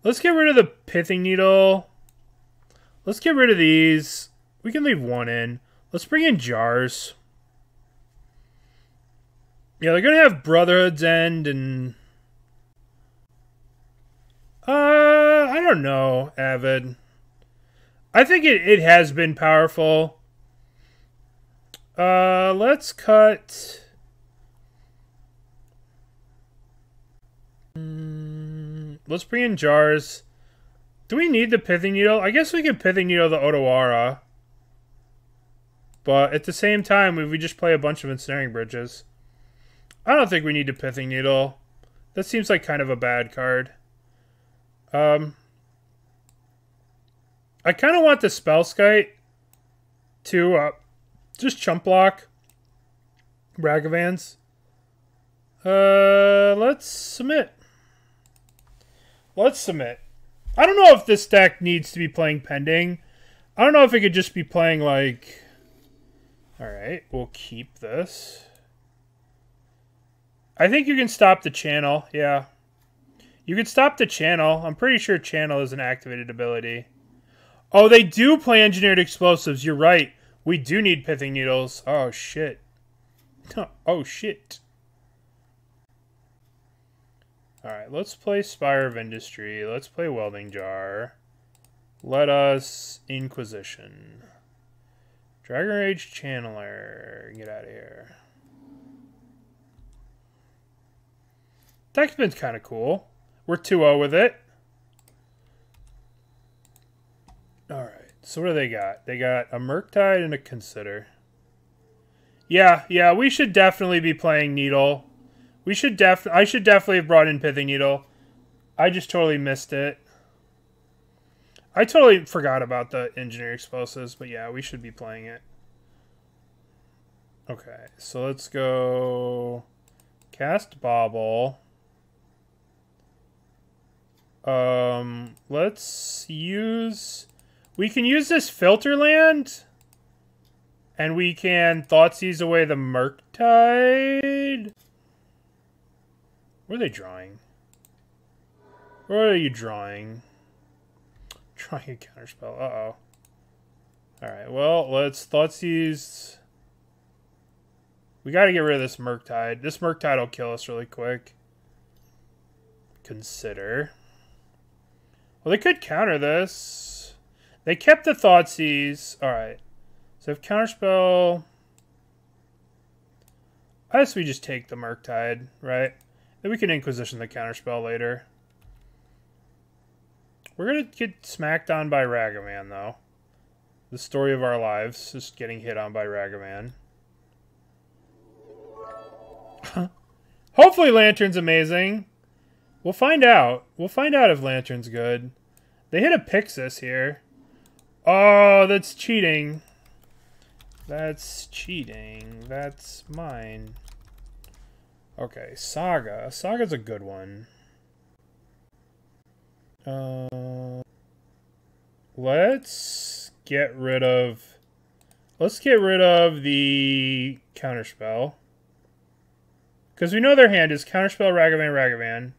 Let's get rid of the Pithing Needle. Let's get rid of these. We can leave one in. Let's bring in Jars. Yeah, they're going to have Brotherhood's End and... I don't know, Avid. I think it has been powerful. Let's cut... Let's bring in Jars. Do we need the Pithing Needle? I guess we can Pithing Needle the Otawara. But at the same time, we just play a bunch of Ensnaring Bridges. I don't think we need to Pithing Needle. That seems like kind of a bad card. I kind of want the Spellskite to just chump block Ragavans. Let's submit. Let's submit. I don't know if this deck needs to be playing Pending. I don't know if it could just be playing like... Alright, we'll keep this. I think you can stop the channel, yeah. You can stop the channel. I'm pretty sure channel is an activated ability. Oh, they do play Engineered Explosives. You're right. We do need Pithing Needles. Oh, shit. Oh, shit. Alright, let's play Spire of Industry. Let's play Welding Jar. Let us Inquisition. Dragon Rage Channeler. Get out of here. Tech Spin's kind of cool. We're 2-0 with it. Alright, so what do they got? They got a Murktide and a Consider. Yeah, we should definitely be playing Needle. I should definitely have brought in Pithing Needle. I just totally missed it. I totally forgot about the Engineer Explosives, but yeah, we should be playing it. Okay, so let's go cast Bauble. Let's use... We can use this Filter Land, and we can Thoughtseize away the Murktide. What are they drawing? What are you drawing? Drawing a counterspell. Uh-oh. Alright, well, let's Thoughtseize. We gotta get rid of this Murktide. This Murktide will kill us really quick. Consider. Well, they could counter this. They kept the Thoughtseize. Alright. So if counterspell... I guess we just take the Murktide, right? Then we can Inquisition the counterspell later. We're gonna get smacked on by Ragavan, though. The story of our lives, just getting hit on by Ragavan. Hopefully Lantern's amazing. We'll find out. We'll find out if Lantern's good. They hit a Pyxis here. Oh, that's cheating. That's cheating. That's mine. Okay, Saga. Saga's a good one. Let's get rid of the counterspell. Because we know their hand is counterspell, Ragavan.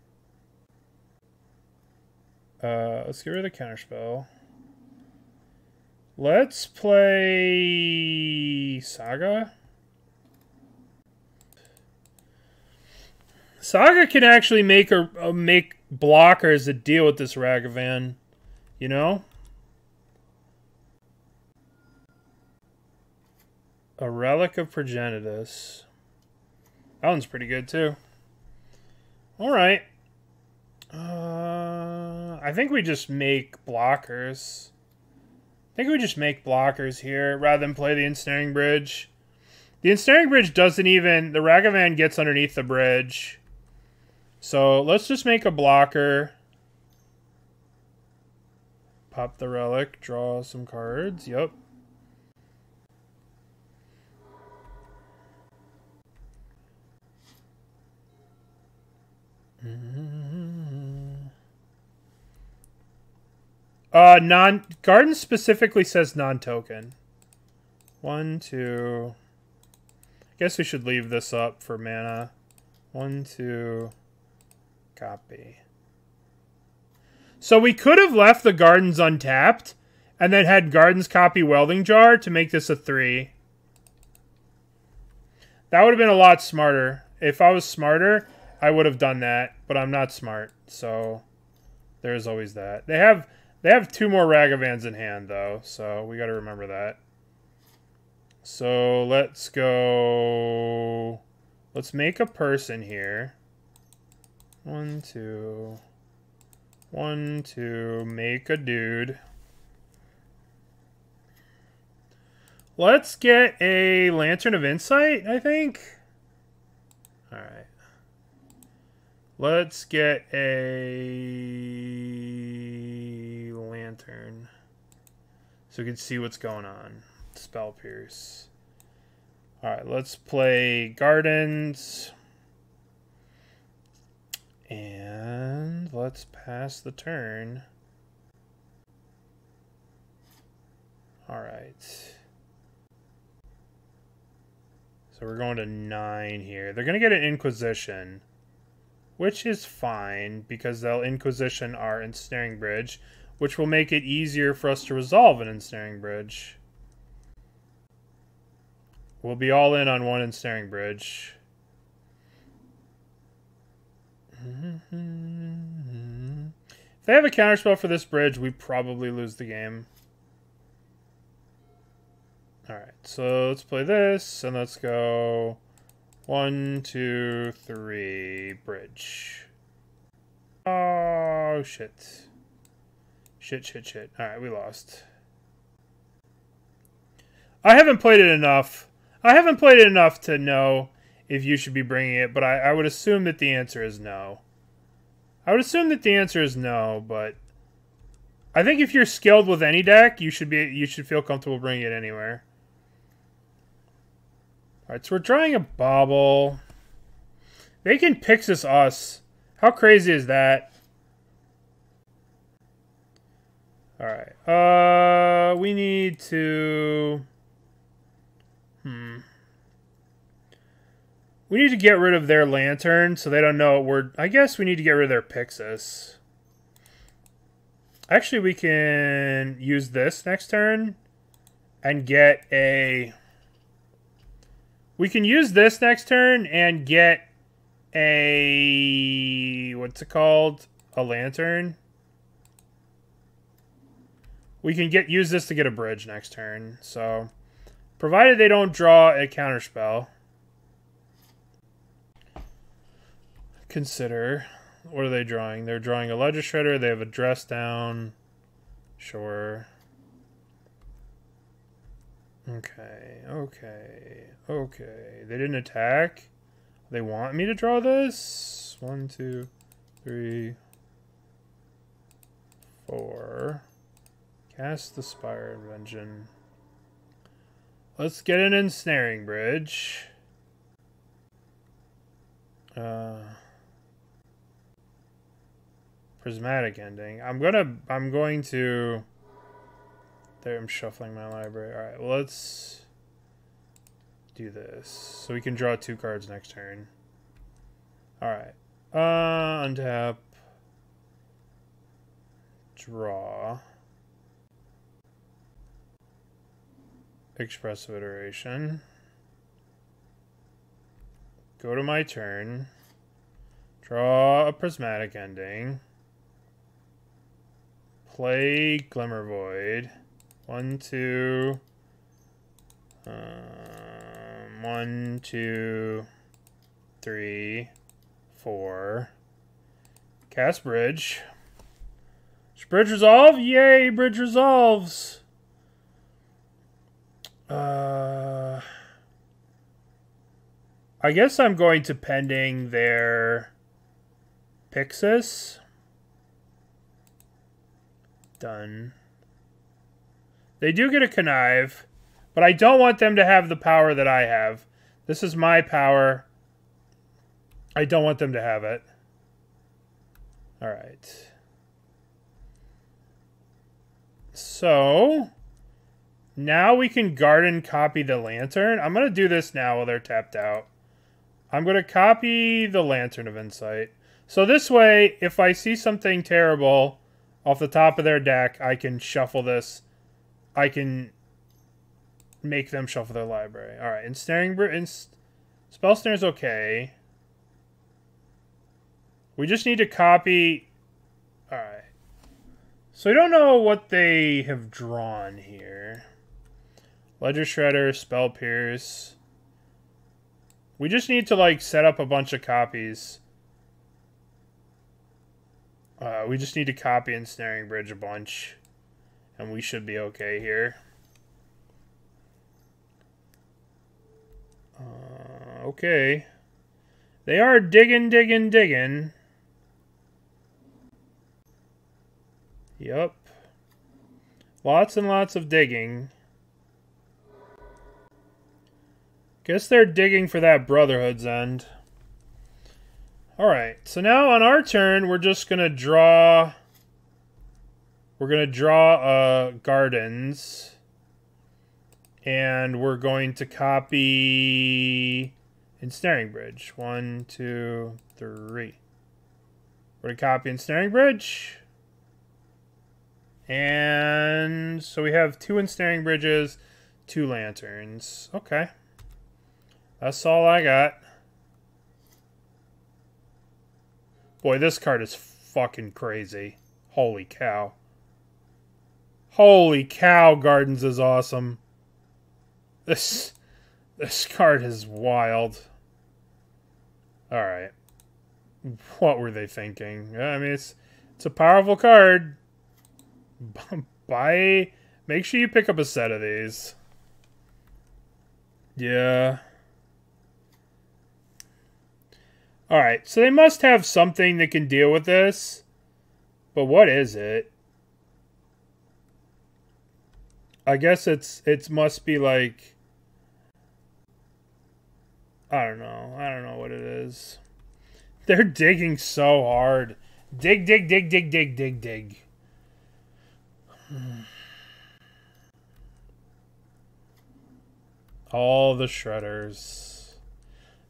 Let's get rid of the counterspell. Let's play Saga. Saga can actually make blockers that deal with this Ragavan, you know? A Relic of Progenitus. That one's pretty good too. Alright. I think we just make blockers. Here rather than play the Ensnaring Bridge. The Ensnaring Bridge doesn't even... The Ragavan gets underneath the bridge. So let's just make a blocker. Pop the Relic. Draw some cards. Yep. Garden specifically says non-token. 1, 2. I guess we should leave this up for mana. 1, 2. Copy. So we could have left the Gardens untapped and then had Gardens copy Welding Jar to make this a 3. That would have been a lot smarter. If I was smarter, I would have done that, but I'm not smart, so there's always that. They have 2 more Ragavans in hand, though, so we got to remember that. So let's go... Let's make a person here. 1, 2... 1, 2... Make a dude. Let's get a Lantern of Insight, I think. Alright. Let's get a Lantern so we can see what's going on. Spell Pierce. Alright, let's play Gardens. And let's pass the turn. Alright. So we're going to 9 here. They're going to get an Inquisition. Which is fine, because they'll Inquisition our Ensnaring Bridge, which will make it easier for us to resolve an Ensnaring Bridge. We'll be all in on one Ensnaring Bridge. If they have a counterspell for this bridge, we probably lose the game. Alright, so let's play this, and let's go 1, 2, 3, bridge. Oh, shit. Shit. Alright, we lost. I haven't played it enough. I haven't played it enough to know if you should be bringing it, but I would assume that the answer is no. I would assume that the answer is no, but I think if you're skilled with any deck, you should feel comfortable bringing it anywhere. Alright, so we're drawing a Bauble. They can Pyxis us. How crazy is that? Alright. We need to... We need to get rid of their lantern so they don't know we're... I guess we need to get rid of their Pyxis. Actually, we can use this next turn and get a... We can use this next turn and get a... What's it called? A lantern. We can use this to get a bridge next turn. So, provided they don't draw a counterspell. Consider. What are they drawing? They're drawing a Ledger Shredder. They have a dress down. Sure. Okay. They didn't attack. They want me to draw this. 1, 2, 3, 4. Cast the Spire of Industry. Let's get an Ensnaring Bridge. Prismatic Ending. I'm going to... There, I'm shuffling my library. Alright, well, let's do this. So we can draw 2 cards next turn. Alright. Untap. Draw. Expressive Iteration. Go to my turn. Draw a Prismatic Ending. Play Glimmervoid. 1, 2. 1, 2, 3, 4. Cast Bridge. Bridge resolve? Yay, bridge resolves. I guess I'm going to pending their Pyxis. Done. They do get a connive, but I don't want them to have the power that I have. This is my power. I don't want them to have it. Alright. So, now we can garden copy the lantern. I'm going to do this now while they're tapped out. I'm going to copy the Lantern of Insight. So this way, if I see something terrible off the top of their deck, I can shuffle this. I can make them shuffle their library. Alright, Ensnaring Bridge. Spell Snare is okay. We just need to copy... Alright. So I don't know what they have drawn here. Ledger Shredder, Spell Pierce. We just need to, like, set up a bunch of copies. We just need to copy Ensnaring Bridge a bunch. And we should be okay here. Okay. They are digging. Yup. Lots and lots of digging. Guess they're digging for that Brotherhood's End. Alright, so now on our turn, we're just going to draw... We're going to draw Gardens. And we're going to copy Ensnaring Bridge. 1, 2, 3. We're going to copy Ensnaring Bridge. And so we have 2 Ensnaring Bridges, 2 Lanterns. Okay. That's all I got. Boy, this card is fucking crazy. Holy cow. Holy cow, Gardens is awesome. This card is wild. Alright. What were they thinking? I mean, it's a powerful card. Make sure you pick up a set of these. Yeah. Alright, so they must have something that can deal with this. But what is it? I guess it must be like... I don't know. I don't know what it is. They're digging so hard. Dig, dig, dig, dig, dig, dig, dig. All the shredders.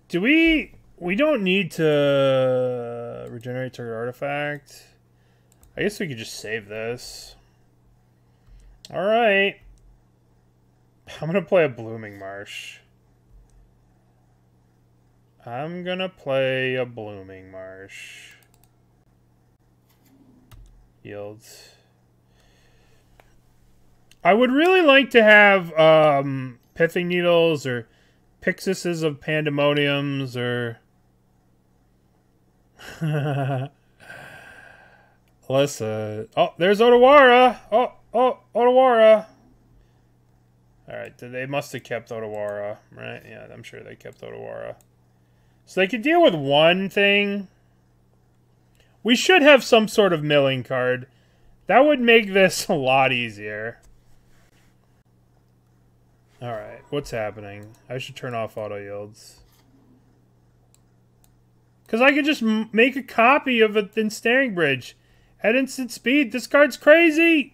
Do we don't need to regenerate target artifact. I guess we could just save this. Alright. I'm gonna play a Blooming Marsh. I'm gonna play a Blooming Marsh. Yields. I would really like to have Pithing Needles or Pyxis of Pandemoniums or... Listen. Oh, there's Otawara! Oh, Otawara! Alright, they must have kept Otawara, right? Yeah, I'm sure they kept Otawara. So they could deal with one thing. We should have some sort of milling card. That would make this a lot easier. Alright, what's happening? I should turn off auto yields. Because I could just make a copy of an Ensnaring Bridge at instant speed. This card's crazy!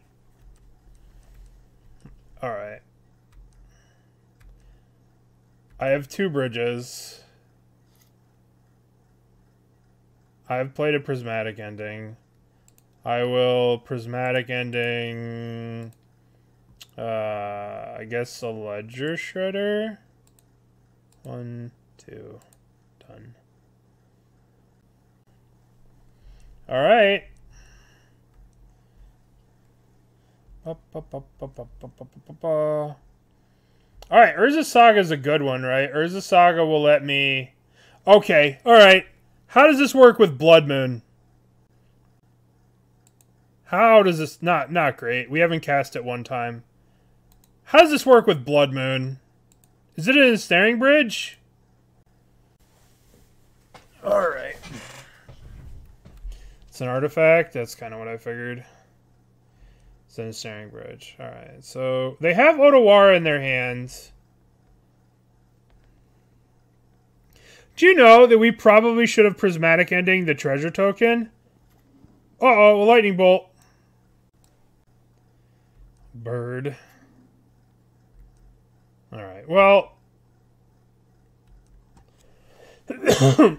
Alright. I have 2 bridges. I've played a Prismatic Ending. I will Prismatic Ending... I guess a Ledger Shredder. 1, 2, done. Alright. Alright, Urza Saga is a good one, right? Urza Saga will let me... Okay, alright. How does this work with Blood Moon? How does this... Not great. We haven't cast it one time. How does this work with Blood Moon? Is it an Ensnaring Bridge? Alright. It's an artifact. That's kind of what I figured. It's an Ensnaring Bridge. Alright, so they have Otawara in their hands. Do you know that we probably should have Prismatic Ending the treasure token? Uh-oh, a lightning bolt. Bird. Alright, well...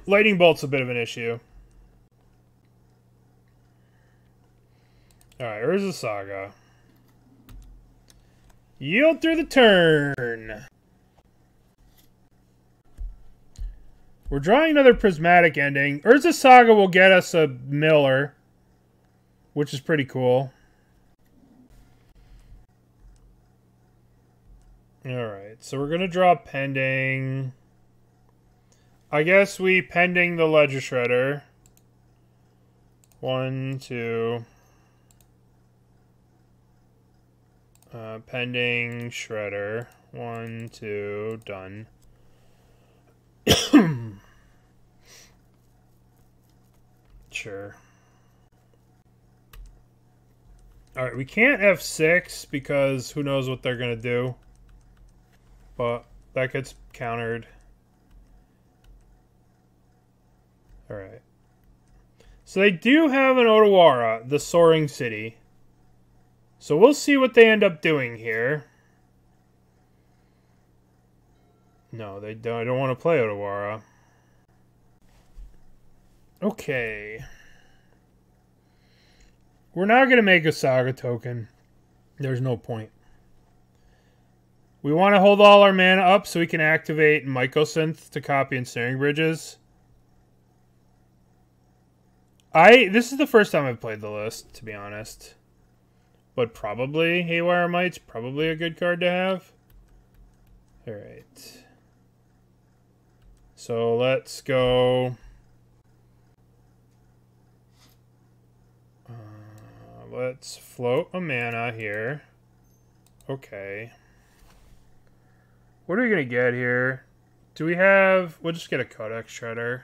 lightning bolt's a bit of an issue. Alright, Urza Saga. Yield through the turn. We're drawing another Prismatic Ending. Urza Saga will get us a Miller, which is pretty cool. Alright, so we're going to draw Pending. I guess we Pending the Ledger Shredder. 1, 2. Pending Shredder. 1, 2, done. Sure. Alright, we can't F6 because who knows what they're going to do. But that gets countered. Alright. So they do have an Otawara, the Soaring City. So we'll see what they end up doing here. No, they don't. I don't want to play Otawara. Okay. We're not going to make a Saga token. There's no point. We want to hold all our mana up so we can activate Mycosynth to copy Ensnaring Bridges. This is the first time I've played the list, to be honest. But probably Haywire Might's probably a good card to have. Alright. So let's go. Let's float a mana here. Okay. What are we going to get here? Do we have... We'll just get a Codex Shredder.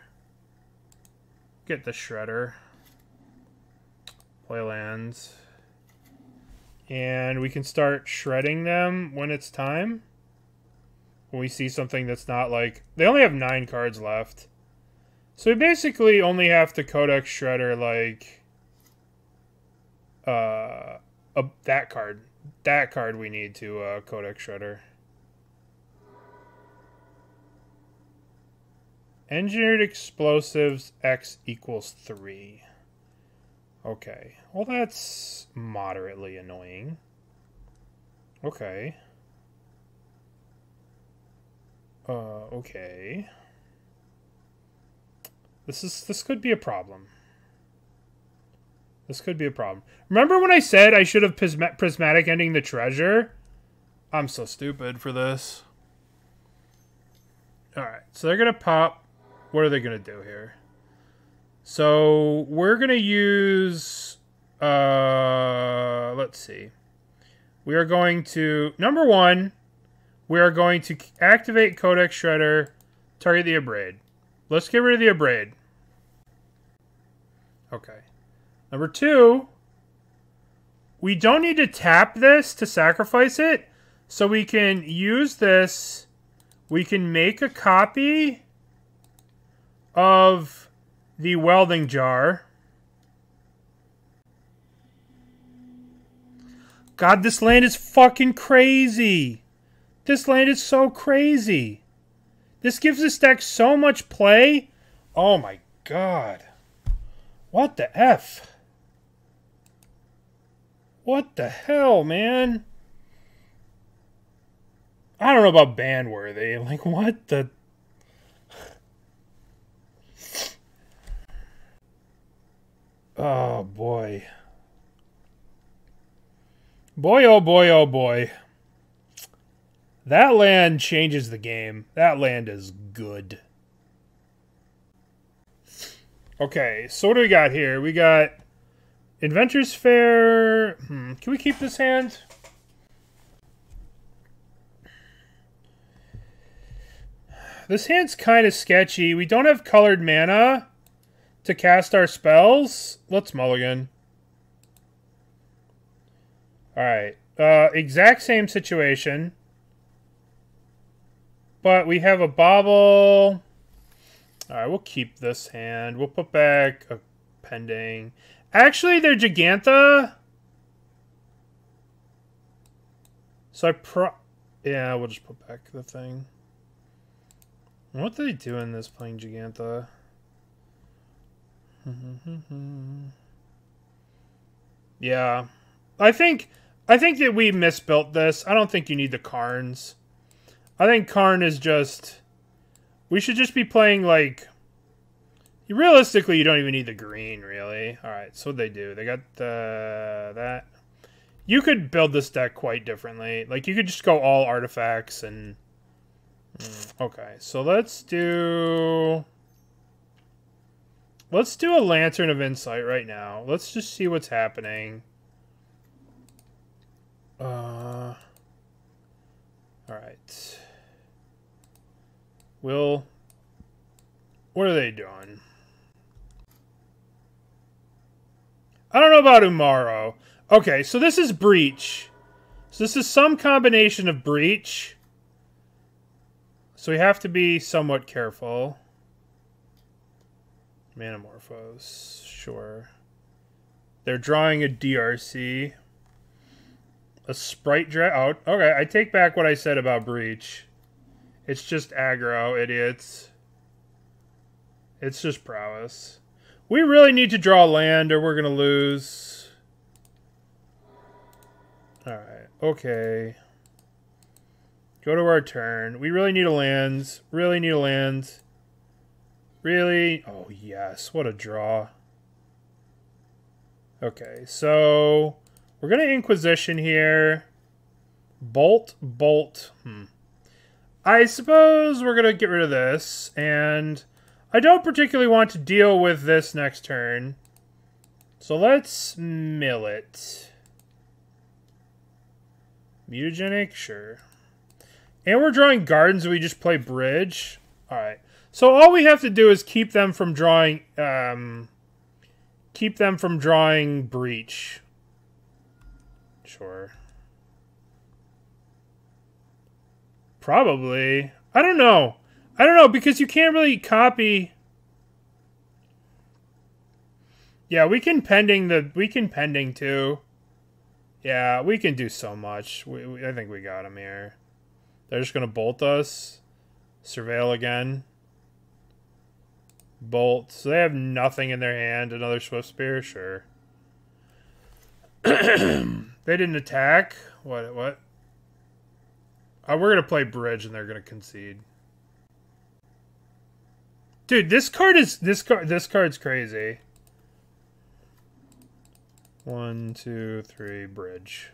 Get the Shredder. Play lands. And we can start shredding them when it's time. When we see something that's not like... They only have 9 cards left. So we basically only have to Codex Shredder like... that card. That card we need to Codex Shredder. Engineered Explosives X equals 3. Okay. Well, that's moderately annoying. Okay. Okay. This could be a problem. This could be a problem. Remember when I said I should have Prismatic Ending the treasure? I'm so stupid for this. Alright, so they're going to pop. What are they going to do here? So we're going to use... let's see. We are going to... Number 1, we are going to activate Codex Shredder, target the Abrade. Let's get rid of the Abrade. Okay. Number 2, we don't need to tap this to sacrifice it, so we can use this. We can make a copy of the Welding Jar. God, this land is fucking crazy. This land is so crazy. This gives this deck so much play. Oh my god. What the F? What the hell, man? I don't know about ban-worthy. Like, what the... Oh, boy. Boy, oh boy, oh boy. That land changes the game. That land is good. Okay, so what do we got here? We got Inventors Fair. Can we keep this hand? This hand's kind of sketchy. We don't have colored mana to cast our spells. Let's mulligan. Alright. Exact same situation. But we have a Bauble. Alright, we'll keep this hand. We'll put back a Pending. Actually, they're Giganta. So yeah, we'll just put back the thing. What do they do in this playing Giganta? Yeah. I think that we misbuilt this. I don't think you need the Karns. I think Karn is just... We should just be playing, like... Realistically, you don't even need the green, really. Alright, so what'd they do? They got that. You could build this deck quite differently. Like, you could just go all artifacts and... Okay, so let's do... Let's do a Lantern of Insight right now. Let's just see what's happening. Alright. What are they doing? I don't know about Umaro. Okay, so this is Breach. So this is some combination of Breach. So we have to be somewhat careful. Manamorphose, sure. They're drawing a DRC. A Sprite Drag. Oh, okay, I take back what I said about Breach. It's just aggro, idiots. It's just prowess. We really need to draw land or we're going to lose. Alright, okay. Go to our turn. We really need a land. Really need a land. Really? Oh, yes. What a draw. Okay, so we're going to Inquisition here. Bolt. I suppose we're going to get rid of this, and I don't particularly want to deal with this next turn. So let's mill it. Mutagenic? Sure. And we're drawing gardens, we just play bridge. Alright. So all we have to do is keep them from drawing breach. Sure. Probably. I don't know. I don't know, because you can't really copy. Yeah, we can pending too. Yeah, we can do so much. I think we got him here. They're just gonna bolt us. Surveil again. Bolt. So they have nothing in their hand. Another Swift Spear? Sure. They didn't attack? What? We're gonna play bridge and they're gonna concede. Dude, this card's crazy. 1, 2, 3, bridge.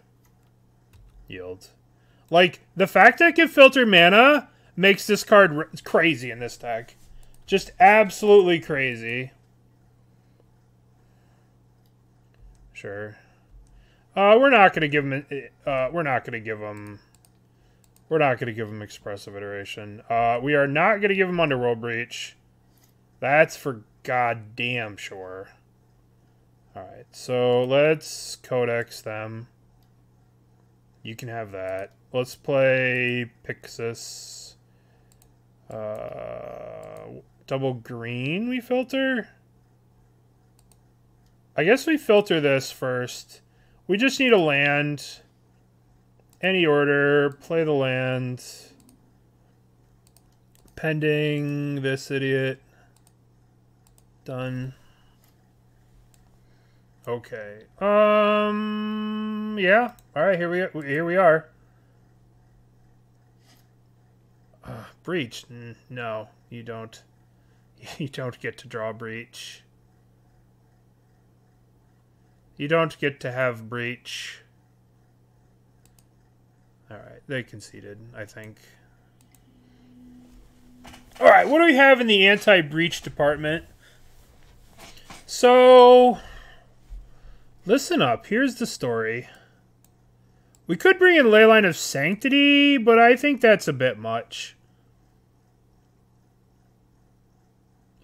Yield. Like, the fact that it can filter mana makes this card crazy in this deck. Just absolutely crazy. Sure. We're not gonna give him. We're not gonna give him Expressive Iteration. We are not gonna give him Underworld Breach. That's for goddamn sure. Alright, so let's Codex them. You can have that. Let's play Pyxis. Double green we filter? I guess we filter this first. We just need a land. Any order. Play the land. Pending this idiot. Done. Okay. Yeah. All right. Here we are. Breach. No, you don't. You don't get to draw breach. You don't get to have breach. All right. They conceded, I think. All right. What do we have in the anti-breach department? So, listen up. Here's the story. We could bring in Leyline of Sanctity, but I think that's a bit much.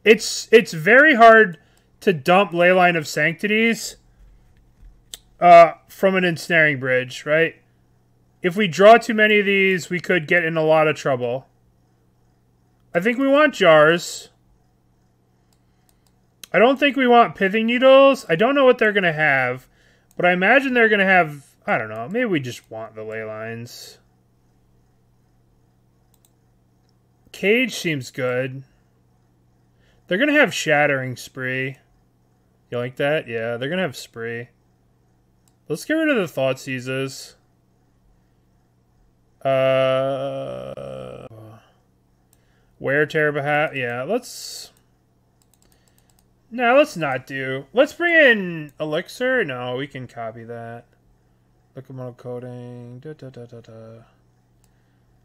It's very hard to dump Leyline of Sanctities from an Ensnaring Bridge, right? If we draw too many of these, we could get in a lot of trouble. I think we want jars. I don't think we want Pithing Needles. I don't know what they're going to have, but I imagine they're going to have, I don't know, maybe we just want the ley lines. Cage seems good. They're going to have Shattering Spree. You like that? Yeah, they're going to have Spree. Let's get rid of the Thoughtseizes. Wear Terrible Hat. Yeah, let's... No, let's not do... Let's bring in Elixir. No, we can copy that. Liquimetal Coating.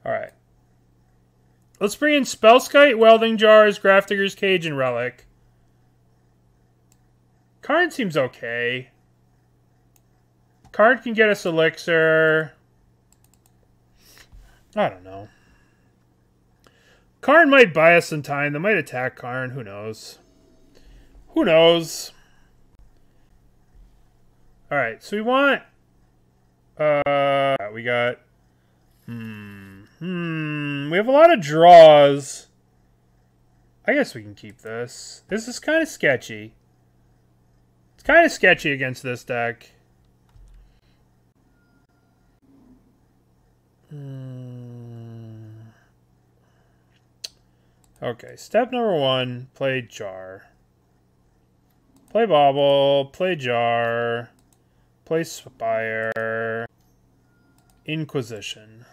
Alright. Let's bring in Spellskite, Welding Jars, Grafdigger's Cage, and Relic. Karn seems okay. Karn can get us Elixir. I don't know. Karn might buy us some time. They might attack Karn. Who knows? Who knows? Alright, so we want... we got... We have a lot of draws. I guess we can keep this. This is kind of sketchy. It's kind of sketchy against this deck. Okay, step number 1, play Jar. Play Bauble, play Jar, play Spire, Inquisition.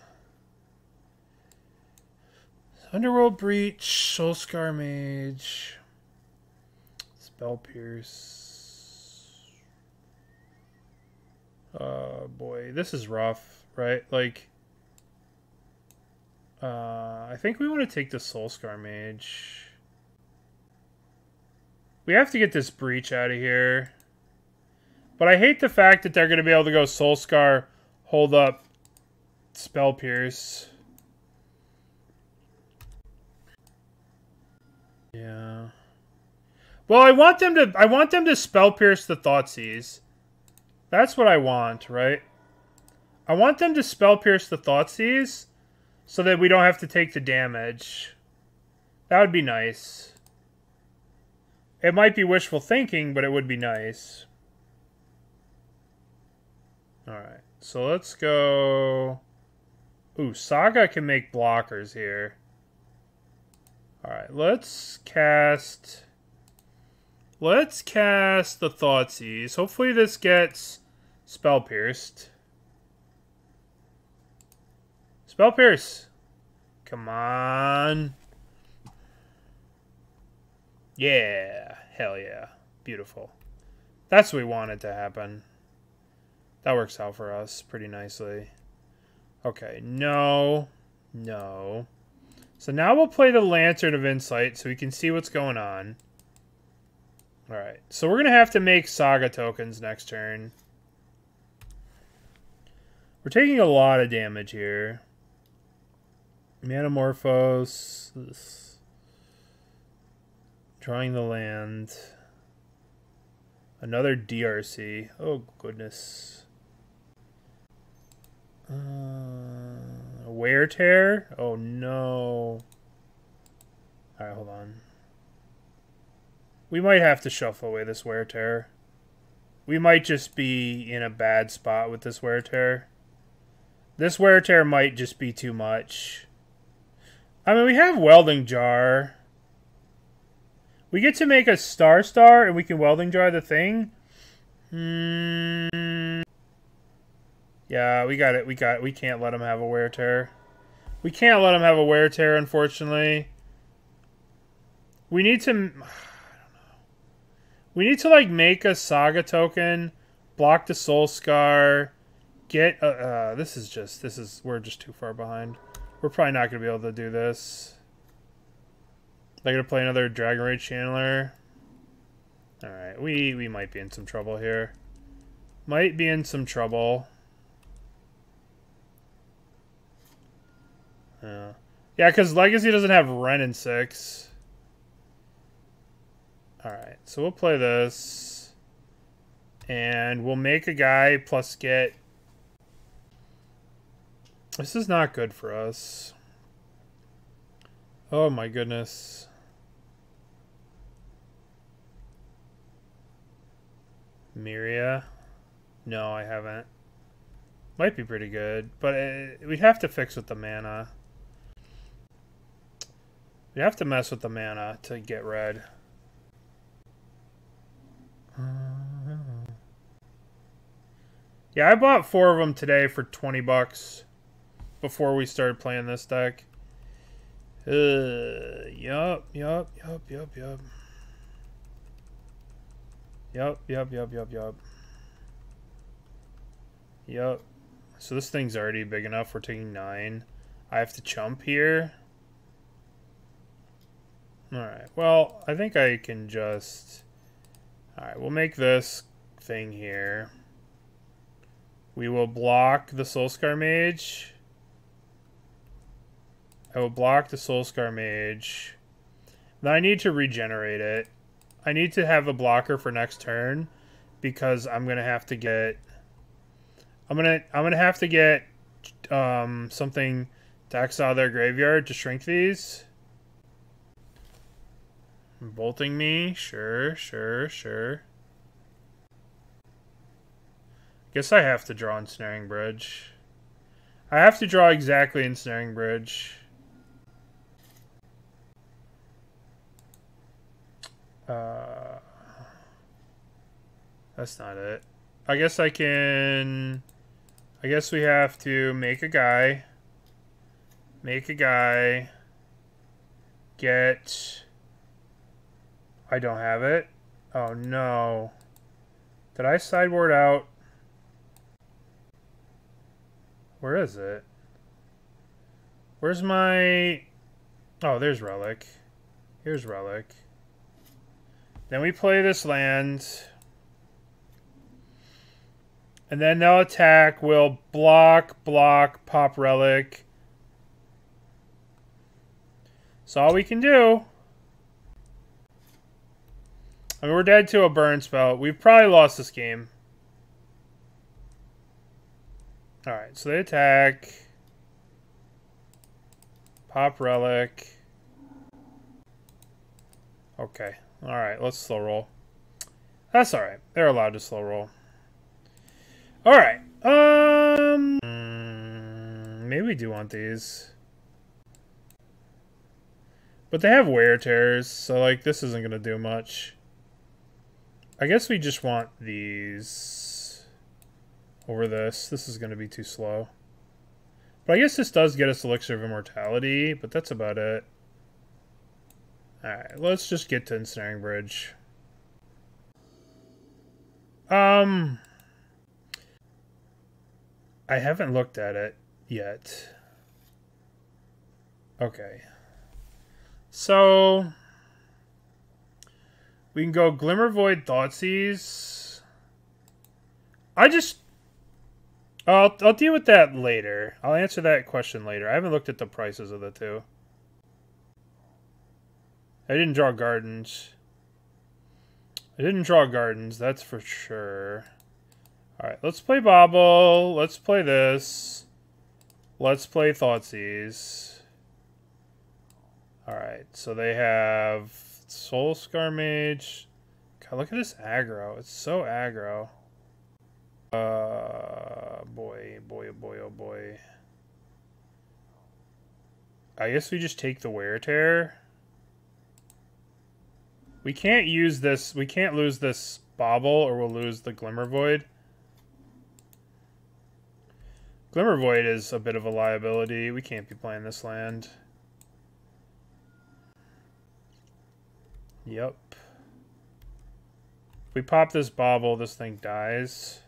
Underworld Breach, Soulscar Mage, Spell Pierce. Oh boy, this is rough, right? Like, I think we want to take the Soulscar Mage. We have to get this Breach out of here. But I hate the fact that they're going to be able to go Soulscar, hold up, Spell Pierce. Yeah. Well, I want them to Spell Pierce the Thoughtseize. That's what I want, right? I want them to Spell Pierce the Thoughtseize so that we don't have to take the damage. That would be nice. It might be wishful thinking, but it would be nice. Alright, so let's go... Ooh, Saga can make blockers here. Alright, let's cast the Thoughtseize. Hopefully this gets Spell Pierced. Spell Pierce! Come on. Yeah, hell yeah. Beautiful. That's what we wanted to happen. That works out for us pretty nicely. Okay, no. No. So now we'll play the Lantern of Insight so we can see what's going on. Alright, so we're going to have to make Saga tokens next turn. We're taking a lot of damage here. Manamorphose. Drawing the land. Another DRC. Oh, goodness. Wear Tear? Oh, no. Alright, hold on. We might have to shuffle away this Wear Tear. We might just be in a bad spot with this Wear Tear. This Wear Tear might just be too much. I mean, we have Welding Jar. We get to make a Star and we can Welding Jar the thing. Yeah, we got it. We can't let him have a Wear Tear. We can't let him have a Wear Tear, unfortunately. We need to... I don't know. We need to, like, make a Saga token, block the Soul Scar, get... we're just too far behind. We're probably not going to be able to do this. They're going to play another Dragon Rage Channeler. Alright, we might be in some trouble here. Might be in some trouble. Yeah, because Legacy doesn't have Ren in 6. Alright, so we'll play this. And we'll make a guy plus get... This is not good for us. Oh my goodness. Myria? No, I haven't. Might be pretty good, but we'd have to fix with the mana. We have to mess with the mana to get red. Yeah, I bought 4 of them today for 20 bucks before we started playing this deck. Yup. So this thing's already big enough. We're taking 9. I have to chump here. Alright, well, I think I can just... Alright, we'll make this thing here. We will block the Soulscar Mage. I will block the Soulscar Mage. Then I need to regenerate it. I need to have a blocker for next turn because I'm gonna have to get... I'm gonna have to get something to exile their graveyard to shrink these. Bolting me? Sure. Guess I have to draw Ensnaring Bridge. I have to draw exactly Ensnaring Bridge. That's not it. I guess I can... I guess we have to make a guy. Make a guy. Get... I don't have it. Oh no. Did I sideboard out? Where is it? Where's my... Oh, there's Relic. Here's Relic. Then we play this land. And then they'll attack. We'll block, pop Relic. That's all we can do. I mean, we're dead to a burn spell. We've probably lost this game. Alright, so they attack. Pop Relic. Okay. Alright, let's slow roll. That's alright. They're allowed to slow roll. Alright. Maybe we do want these. But they have wear tears, so like this isn't gonna do much. I guess we just want these over this. This is gonna be too slow. But I guess this does get us Elixir of Immortality, but that's about it. Alright, let's just get to Ensnaring Bridge. I haven't looked at it yet. Okay. So we can go Glimmervoid, Thoughtseize. I'll deal with that later. I'll answer that question later. I haven't looked at the prices of the two. I didn't draw Gardens. That's for sure. Alright, let's play Bauble. Let's play this. Let's play Thoughtseize. Alright, so they have Soul Scar Mage. God, look at this aggro. It's so aggro. Boy, oh boy. I guess we just take the Wear Tear. We can't use this. We can't lose this Bauble or we'll lose the Glimmervoid. Glimmervoid is a bit of a liability. We can't be playing this land. Yep. If we pop this Bauble, this thing dies.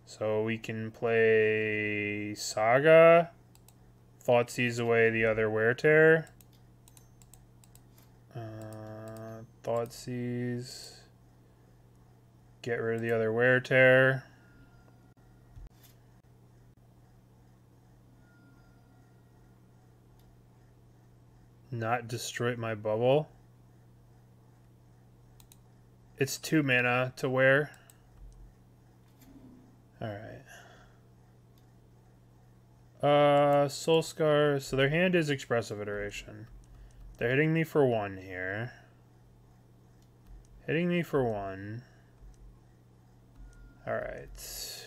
So we can play Saga. Thoughtseize away the other Wear Tear. Thoughtseize. Get rid of the other Wear Tear. Not destroy my bubble. It's 2 mana to wear. Alright. Soul Scar. So their hand is Expressive Iteration. They're hitting me for 1 here. Hitting me for 1. Alright.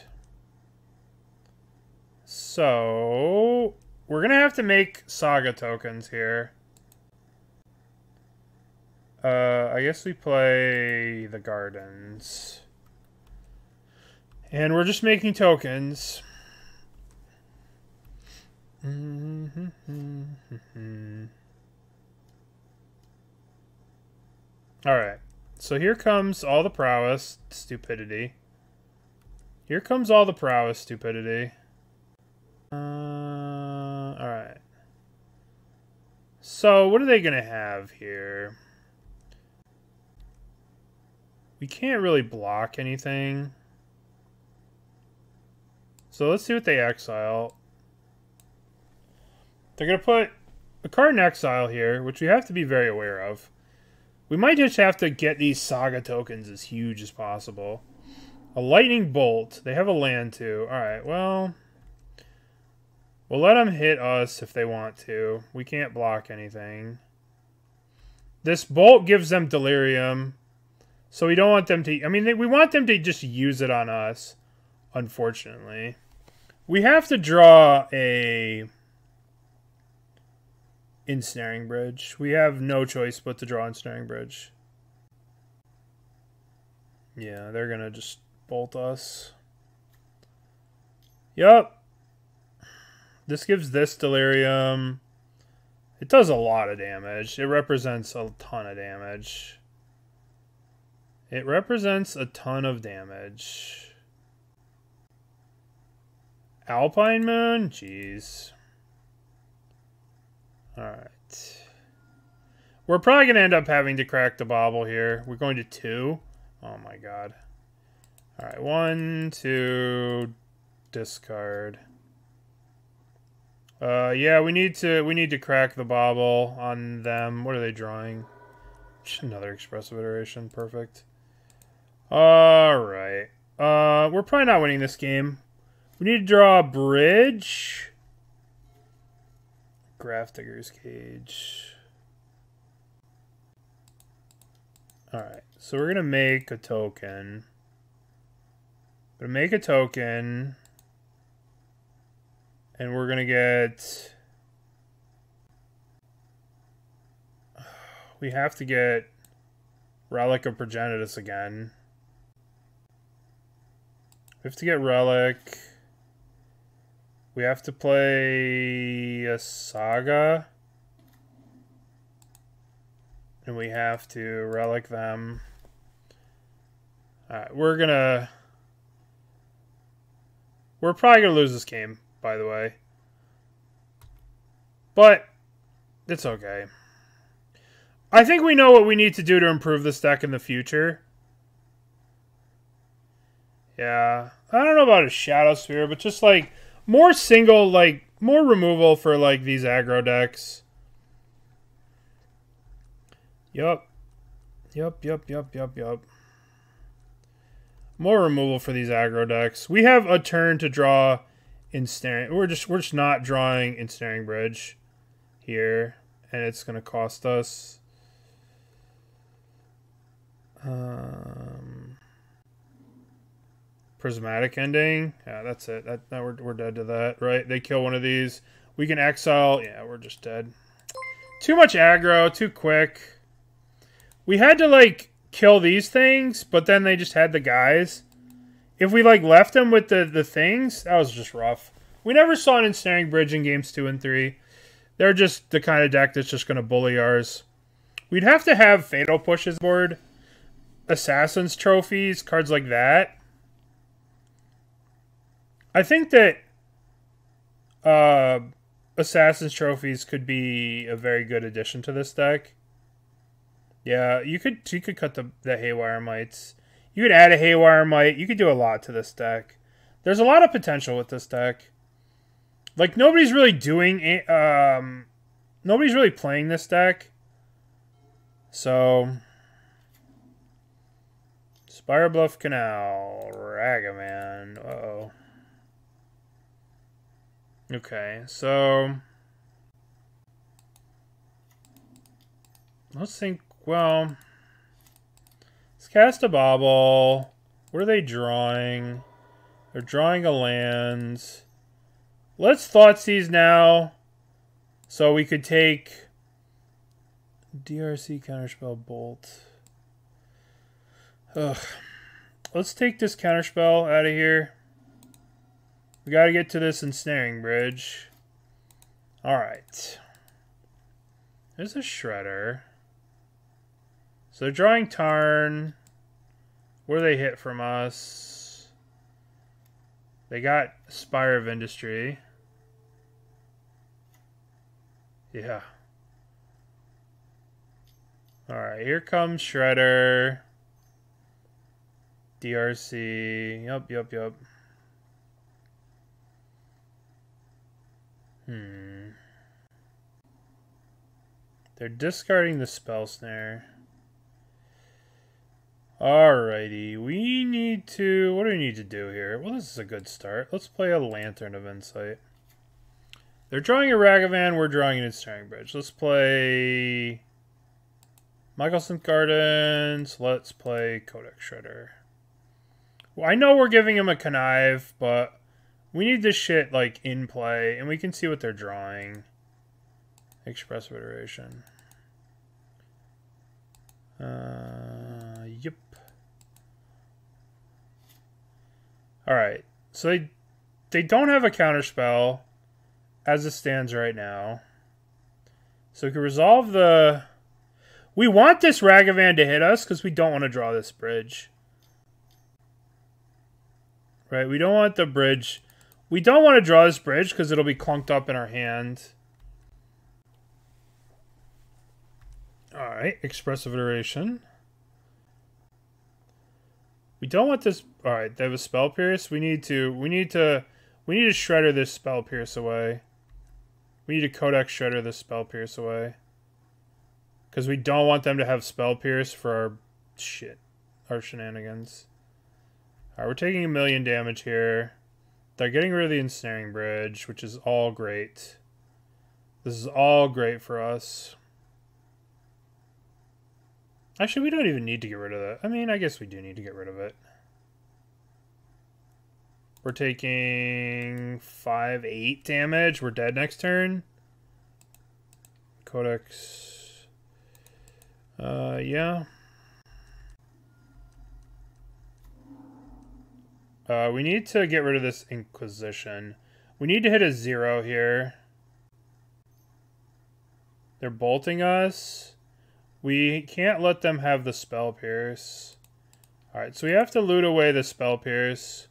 So we're gonna have to make Saga tokens here. I guess we play the Gardens. And we're just making tokens. Alright. So here comes all the prowess, stupidity. Here comes all the prowess, stupidity. Alright. So what are they going to have here? We can't really block anything. So let's see what they exile. They're going to put a card in exile here, which we have to be very aware of. We might just have to get these Saga tokens as huge as possible. A Lightning Bolt. They have a land too. Alright, well, we'll let them hit us if they want to. We can't block anything. This Bolt gives them Delirium. So we don't want them to... I mean, we want them to just use it on us, unfortunately. We have to draw a Ensnaring Bridge. We have no choice but to draw Ensnaring Bridge. Yeah, they're going to just bolt us. Yup. This gives this Delirium. It does a lot of damage. It represents a ton of damage. It represents a ton of damage. Alpine Moon? Jeez. Alright. We're probably going to end up having to crack the Bauble here. We're going to 2. Oh my god. Alright, 1, 2, discard. Yeah, we need to crack the Bauble on them. What are they drawing? Another expressive iteration. Perfect. Alright. We're probably not winning this game. We need to draw a bridge. Grafdigger's Cage. Alright, so we're going to make a token. We're going to make a token. And we're going to get... We have to get Relic of Progenitus again. We have to get Relic. We have to play a Saga. And we have to Relic them. Alright, we're probably gonna lose this game, by the way. But it's okay. I think we know what we need to do to improve this deck in the future. Yeah. I don't know about a Shadow Sphere, but just like more single, like more removal for like these aggro decks. Yup. More removal for these aggro decks. We have a turn to draw Ensnaring. We're just not drawing Ensnaring Bridge here, and it's gonna cost us. Prismatic Ending. Yeah, that's it. We're dead to that, right? They kill one of these. We can exile. Yeah, we're just dead. Too much aggro. Too quick. We had to, like, kill these things, but then they just had the guys. If we, like, left them with the things, that was just rough. We never saw an Ensnaring Bridge in games 2 and 3. They're just the kind of deck that's just going to bully ours. We'd have to have Fatal Pushes board, Assassin's Trophies, cards like that. I think that Assassin's Trophies could be a very good addition to this deck. Yeah, you could cut the Haywire Mites. You could add a Haywire Mite. You could do a lot to this deck. There's a lot of potential with this deck. Like, nobody's really doing... nobody's really playing this deck. So... Spire Bluff Canal. Ragavan. Uh-oh. Okay, so... Let's think... Well, let's cast a Bauble. What are they drawing? They're drawing a land. Let's Thoughtseize now. So we could take DRC Counterspell Bolt. Ugh. Let's take this Counterspell out of here. We gotta get to this Ensnaring Bridge. Alright. There's a Shredder. So they're drawing Tarn. Where do they hit from us? They got Spire of Industry. Yeah. Alright, here comes Shredder. DRC. Yup. They're discarding the Spell Snare. Alrighty, we need to... What do we need to do here? Well, this is a good start. Let's play a Lantern of Insight. They're drawing a Ragavan, we're drawing an Ensnaring Bridge. Let's play... Mycosynth Gardens. Let's play Codex Shredder. Well, I know we're giving him a Connive, but we need this shit, like, in play, and we can see what they're drawing. Expressive Iteration. Yep. Alright, so they don't have a counterspell as it stands right now. So we can resolve the... We want this Ragavan to hit us because we don't want to draw this bridge. Right, we don't want the bridge. We don't want to draw this bridge because it'll be clunked up in our hand. Alright, expressive iteration. We don't want this. Alright, they have a spell pierce. We need to shredder this spell pierce away. We need to Codex Shredder this spell pierce away. Because we don't want them to have spell pierce for our shit. Our shenanigans. Alright, we're taking 1,000,000 damage here. They're getting rid of the Ensnaring Bridge, which is all great. This is all great for us. Actually, we don't even need to get rid of that. I mean, I guess we do need to get rid of it. We're taking 5-8 damage. We're dead next turn. Codex. Yeah. We need to get rid of this Inquisition. We need to hit a 0 here. They're bolting us. We can't let them have the spell pierce. Alright, so we have to loot away the spell pierce.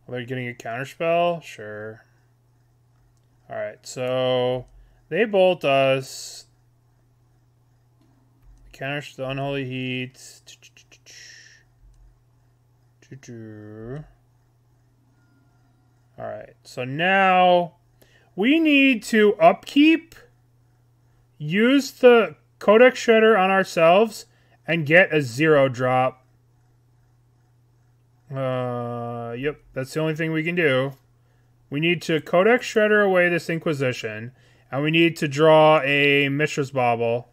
Are they getting a counterspell? Sure. Alright, so they bolt us. Counter the Unholy Heat. Alright, so now we need to upkeep, use the Codex Shredder on ourselves, and get a 0 drop. Yep, that's the only thing we can do. We need to Codex Shredder away this Inquisition, and we need to draw a Mishra's Bauble.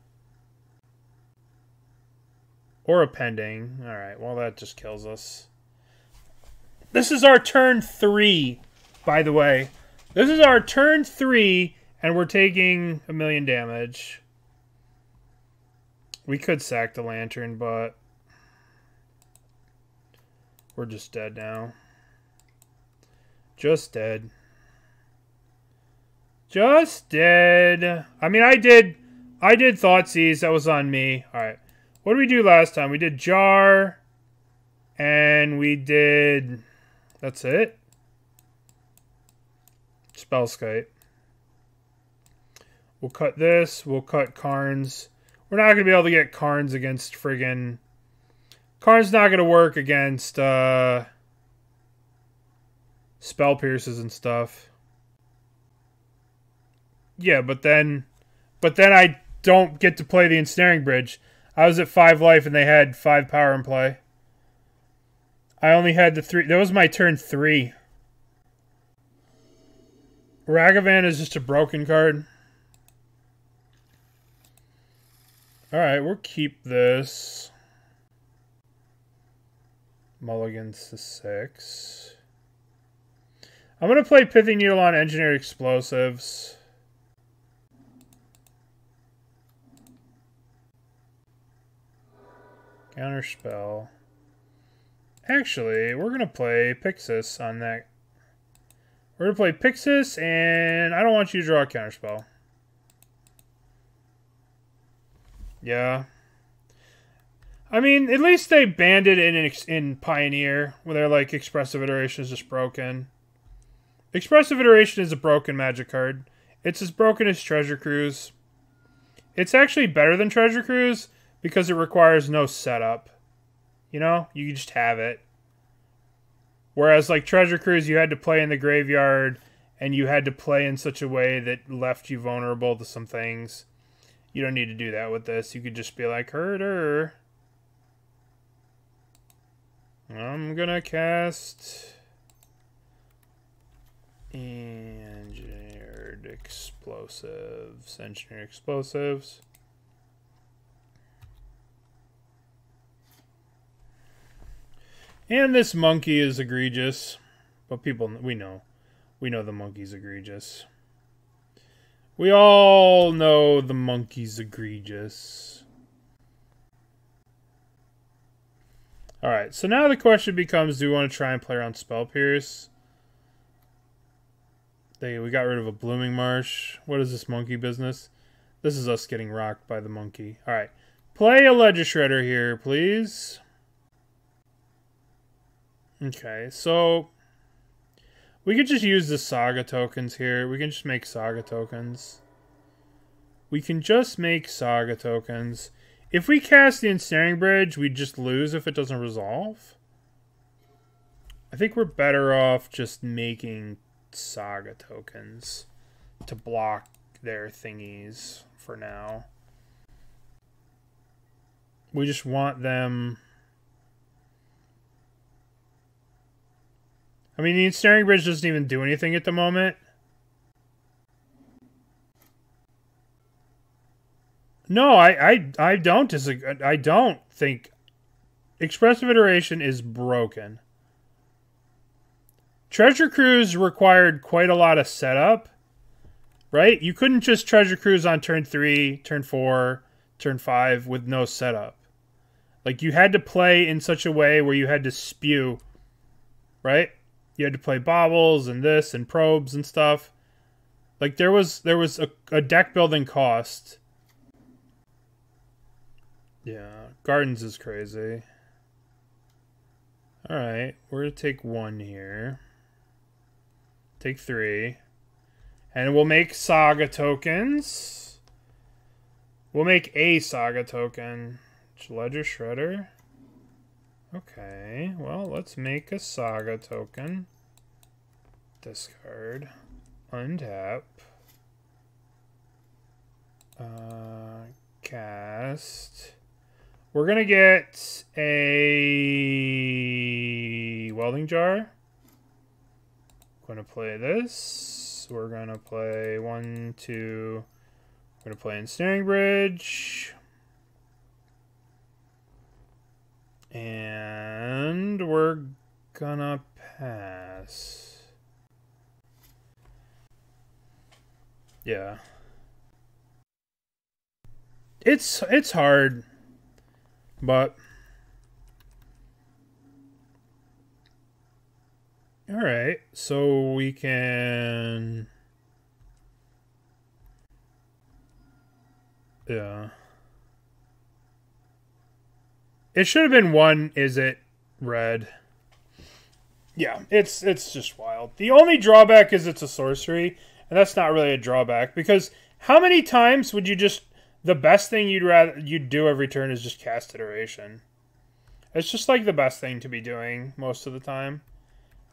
Or a Pending. Alright, well that just kills us. This is our turn 3, by the way. This is our turn 3, and we're taking 1,000,000 damage. We could sack the Lantern, but we're just dead now. Just dead. Just dead. I mean, I did Thoughtseize. That was on me. Alright. What did we do last time? We did Jar. And we did... That's it. Spellskite. We'll cut this. We'll cut Karn's. We're not going to be able to get Karn's against friggin... Karn's not going to work against spell pierces and stuff. Yeah, but then I don't get to play the Ensnaring Bridge. I was at 5 life and they had 5 power in play. I only had the 3. That was my turn 3. Ragavan is just a broken card. Alright, we'll keep this. Mulligans to 6. I'm going to play Pithing Needle on Engineered Explosives. Counterspell. Actually, we're going to play Pyxis on that. We're going to play Pyxis, and I don't want you to draw a counterspell. Yeah. I mean, at least they banned it in Pioneer, where they're like, Expressive Iteration is just broken. Expressive Iteration is a broken Magic card. It's as broken as Treasure Cruise. It's actually better than Treasure Cruise because it requires no setup. You know? You just have it. Whereas, like, Treasure Cruise, you had to play in the graveyard, and you had to play in such a way that left you vulnerable to some things. You don't need to do that with this. You could just be like, Herder. I'm gonna cast Engineered Explosives. Engineered Explosives. And this monkey is egregious. But people, we know the monkey's egregious. We all know the monkey's egregious. Alright, so now the question becomes, do we want to try and play around Spell Pierce? We got rid of a Blooming Marsh. What is this monkey business? This is us getting rocked by the monkey. Alright, play a Ledger Shredder here, please. Okay, so we could just use the Saga tokens here. We can just make Saga tokens. we can just make Saga tokens. If we cast the Ensnaring Bridge, we just lose if it doesn't resolve. I think we're better off just making Saga tokens to block their thingies for now. We just want them... I mean, the Ensnaring Bridge doesn't even do anything at the moment. No, I don't disagree. I don't think Expressive Iteration is broken. Treasure Cruise required quite a lot of setup, right? You couldn't just Treasure Cruise on turn 3, turn 4, turn 5 with no setup. Like, you had to play in such a way where you had to spew, right? You had to play baubles and this and probes and stuff. Like, there was a deck building cost. Yeah, Gardens is crazy. Alright, we're going to take 1 here. Take 3. And we'll make Saga tokens. We'll make a Saga token. Ledger Shredder. Okay, well, let's make a Saga token. Discard. Untap. Cast. We're going to get a Welding Jar. Going to play this. We're going to play 1, 2. We're going to play Ensnaring Bridge. And we're gonna pass. Yeah. It's hard. But alright, so we can... Yeah. It should have been 1, is it, red. Yeah, it's just wild. The only drawback is it's a sorcery, and that's not really a drawback, because how many times would you just... The best thing you'd do every turn is just cast Iteration. It's just like the best thing to be doing most of the time.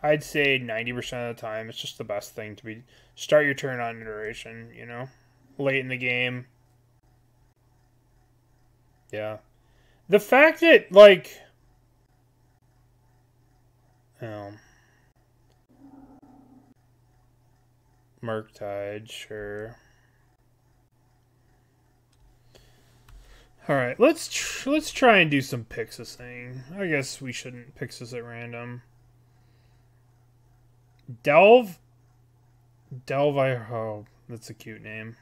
I'd say 90% of the time, it's just the best thing to be... Start your turn on Iteration, you know? Late in the game. Yeah. The fact that, like... Murktide, sure. Alright, let's try and do some Pyxising. I guess we shouldn't Pyxis at random. Delve? Oh, that's a cute name.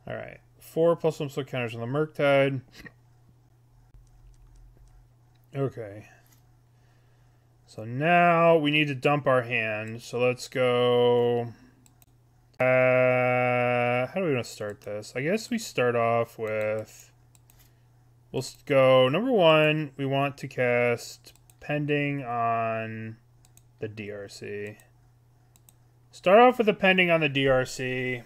Alright. 4 plus some slow counters on the Murktide. Okay. So now we need to dump our hand. So let's go... how do we want to start this? I guess we start off with... We'll go... Number 1, we want to cast Pending on the DRC. Start off with a Pending on the DRC.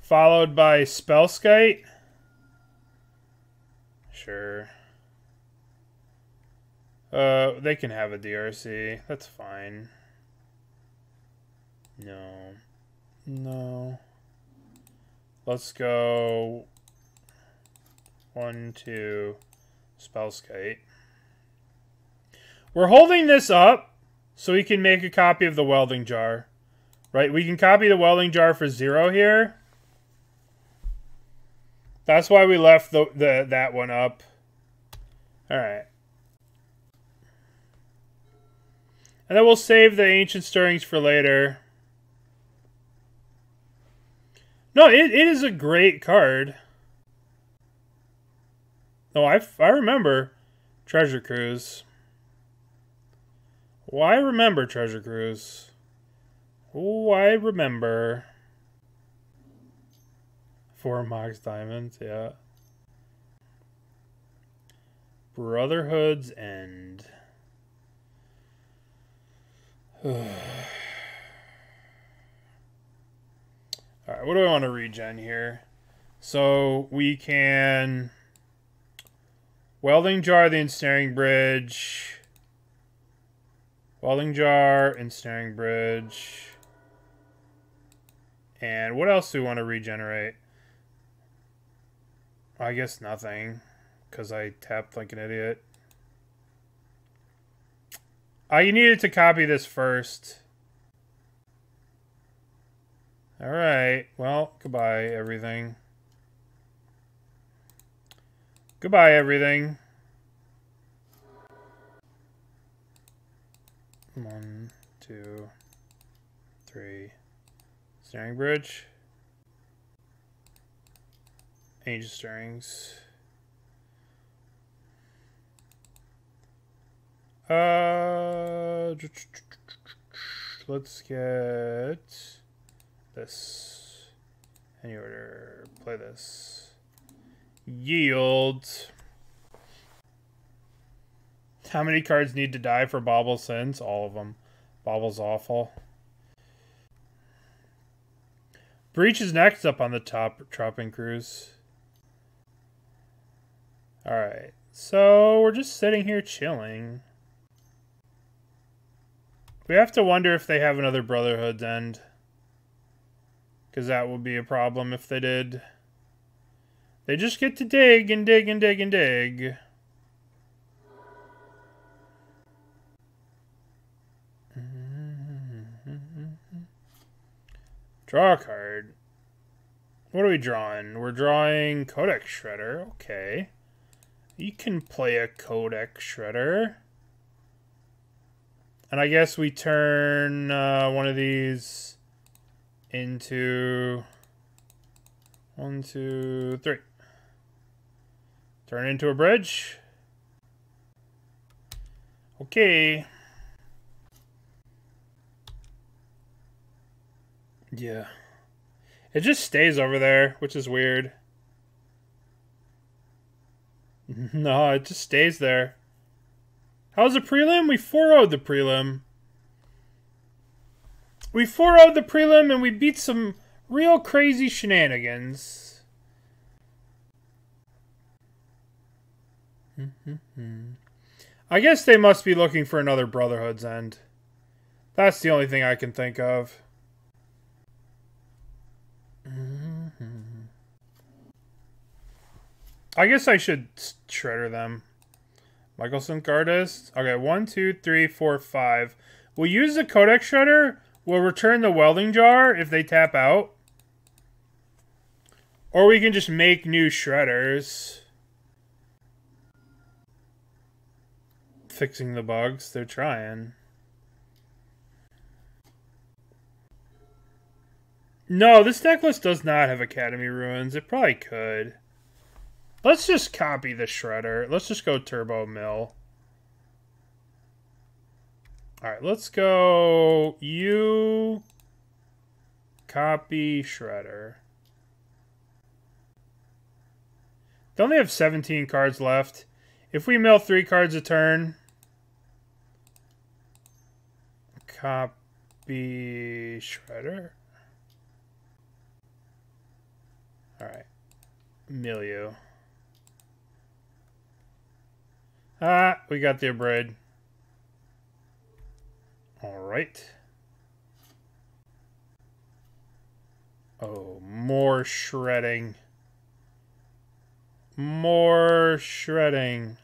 Followed by Spellskite. Sure. They can have a DRC. That's fine. No. Let's go 1, 2, Spellskite. We're holding this up so we can make a copy of the Welding Jar. Right? We can copy the Welding Jar for 0 here. That's why we left that one up. Alright. And then we'll save the Ancient Stirrings for later. No, it is a great card. Oh, I remember Treasure Cruise. Oh, I remember Treasure Cruise. Oh, I remember. 4 Mox Diamonds, yeah. Brotherhood's End. Alright, what do I want to regen here? So we can Welding Jar the Ensnaring Bridge. Welding Jar, Ensnaring Bridge. And what else do we want to regenerate? I guess nothing, because I tapped like an idiot. I needed to copy this first. Alright, well, goodbye, everything. Goodbye, everything. 1, 2, 3. Ensnaring Bridge. Angel Stirrings. Let's get this. Any order. Play this. Yield. How many cards need to die for Bauble Sins? All of them. Bauble's awful. Breach is next up on the top Tropping Cruise. Alright. So we're just sitting here chilling. We have to wonder if they have another Brotherhood's End. Because that would be a problem if they did. They just get to dig and dig and dig and dig. Draw a card. What are we drawing? We're drawing Codex Shredder. Okay. You can play a Codex Shredder. And I guess we turn one of these into 1, 2, 3. Turn it into a bridge. Okay. Yeah. It just stays over there, which is weird. No, it just stays there. How's the prelim? We 4-0'd the prelim. We 4-0'd the prelim and we beat some real crazy shenanigans. I guess they must be looking for another Brotherhood's End. That's the only thing I can think of. I guess I should shredder them. Mycosynth Gardens. Okay, 1, 2, 3, 4, 5. We'll use the Codex Shredder. We'll return the Welding Jar if they tap out. Or we can just make new shredders. Fixing the bugs. They're trying. No, this decklist does not have Academy Ruins. It probably could. Let's just copy the Shredder. Let's just go Turbo Mill. Alright, let's go you copy Shredder. They only have 17 cards left. If we mill 3 cards a turn, copy Shredder. Alright. Mill you. Ah, we got the Abrid. Alright. Oh, more shredding. More shredding.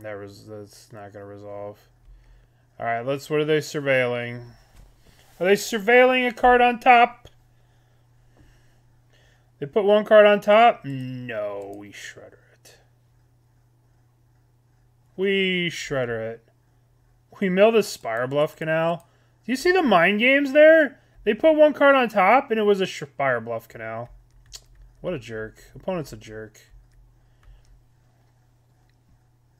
That's not gonna resolve. Alright, what are they surveilling? Are they surveilling a card on top? They put 1 card on top? No, we shredder it. We shredder it. We mill the Spire Bluff Canal. Do you see the mind games there? They put 1 card on top and it was a Spire Bluff Canal. What a jerk. Opponent's a jerk.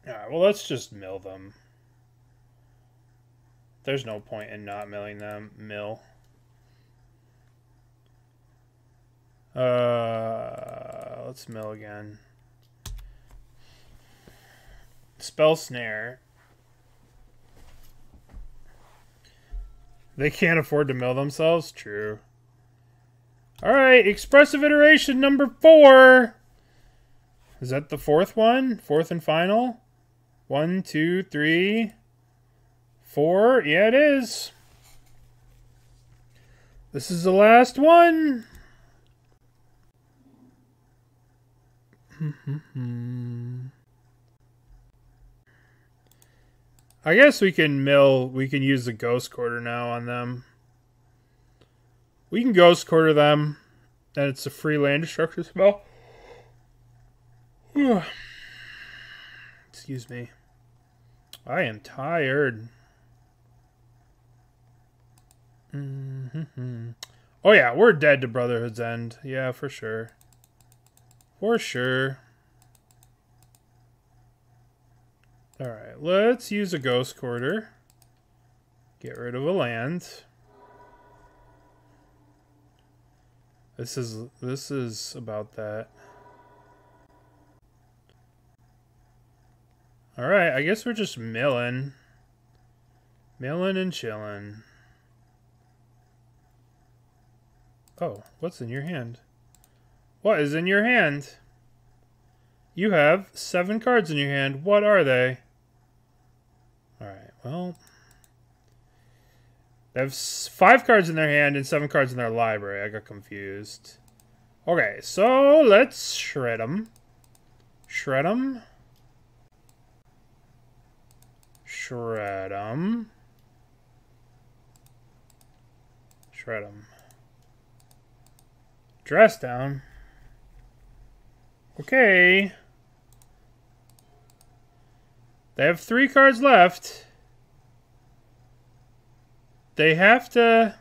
Alright, well, let's just mill them. There's no point in not milling them. Mill. Let's mill again. Spell Snare. They can't afford to mill themselves? True. Alright, expressive iteration number 4. Is that the fourth one? Fourth and final? 1, 2, 3, 4. Yeah, it is. This is the last one. I guess we can use the Ghost Quarter now on them. We can Ghost Quarter them, and it's a free land destruction spell. Excuse me. I am tired. Oh yeah, we're dead to Brotherhood's End. Yeah, for sure. For sure. Alright, let's use a Ghost Quarter. Get rid of a land. This is about that. Alright, I guess we're just milling. Milling and chilling. Oh, what's in your hand? What is in your hand? You have 7 cards in your hand. What are they? Alright, well. They have 5 cards in their hand and 7 cards in their library. I got confused. Okay, so let's shred them. Shred them. Shred them. Shred them. Dress down. Okay. They have 3 cards left. They have to...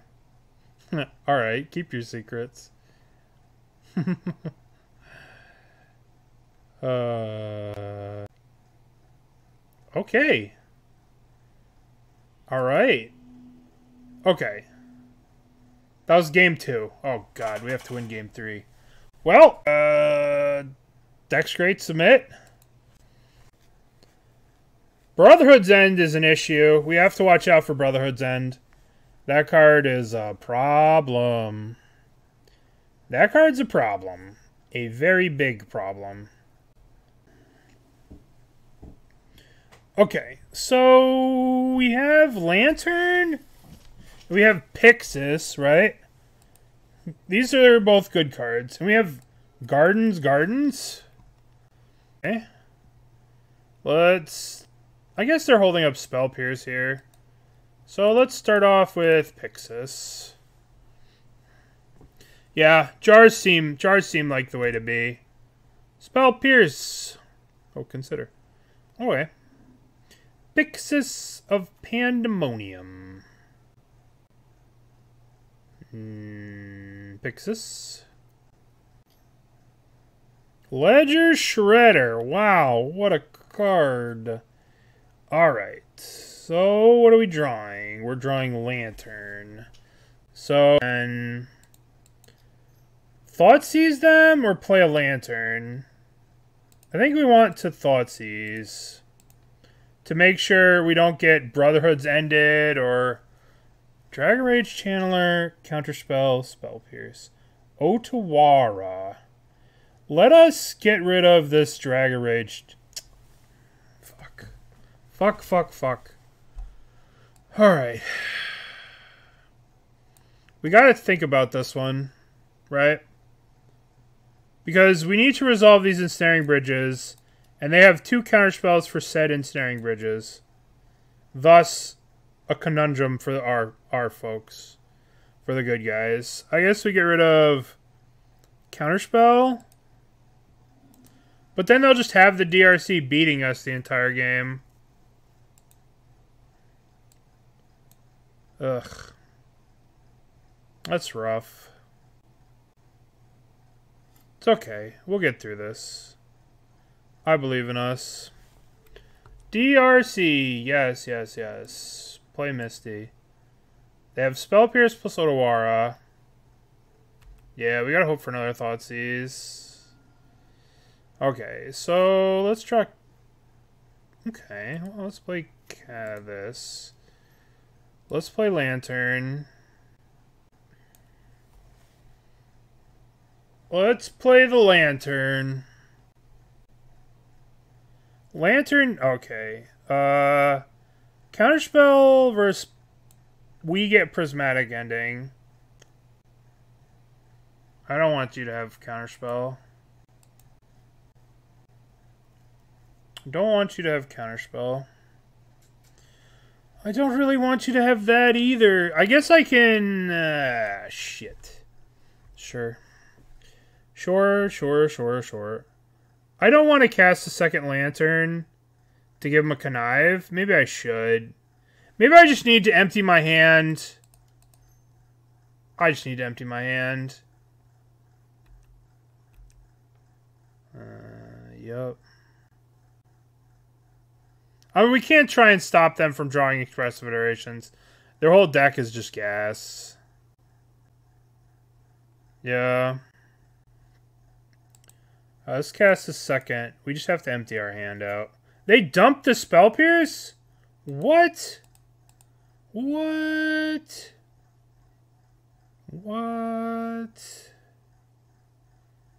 Alright, keep your secrets. Okay. Alright. Okay. That was game 2. Oh god, we have to win game 3. Well, deck's great, submit. Brotherhood's End is an issue. We have to watch out for Brotherhood's End. That card is a problem. That card's a problem. A very big problem. Okay, so we have Lantern. We have Pyxis, right? These are both good cards. And we have Gardens. Okay. I guess they're holding up Spell Pierce here. So let's start off with Pyxis. Yeah, jars seem like the way to be. Spell Pierce. Oh, consider. Okay. Pyxis of Pandemonium. Pyxis. Ledger Shredder. Wow, what a card. Alright. So, what are we drawing? We're drawing Lantern. So, and Thoughtseize them or play a Lantern? I think we want to Thoughtseize to make sure we don't get Brotherhood's Ended or Dragon Rage Channeler, Counterspell, Spell Pierce. Otawara. Let us get rid of this Dragon Rage. Fuck. Alright. We gotta think about this one, right? Because we need to resolve these Ensnaring Bridges, and they have 2 counterspells for said Ensnaring Bridges. Thus, a conundrum for our folks. For the good guys. I guess we get rid of Counterspell. But then they'll just have the DRC beating us the entire game. Ugh. That's rough. It's okay. We'll get through this. I believe in us. DRC. Yes. Play Misty. They have Spell Pierce plus Otawara. Yeah, we gotta hope for another Thoughtseize. Okay, so let's try... Okay, well, let's play this. Let's play Lantern. Let's play the Lantern. Lantern, okay. Counterspell versus... We get Prismatic Ending. I don't want you to have Counterspell. Don't want you to have Counterspell. I don't really want you to have that either. I guess I can... shit. Sure. Sure. I don't want to cast a second Lantern to give him a Connive. Maybe I should. Maybe I just need to empty my hand. I just need to empty my hand. Yup. I mean, we can't try and stop them from drawing expressive iterations. Their whole deck is just gas. Yeah. Let's cast a second. We just have to empty our hand out. They dumped the Spell Pierce? What? What? What?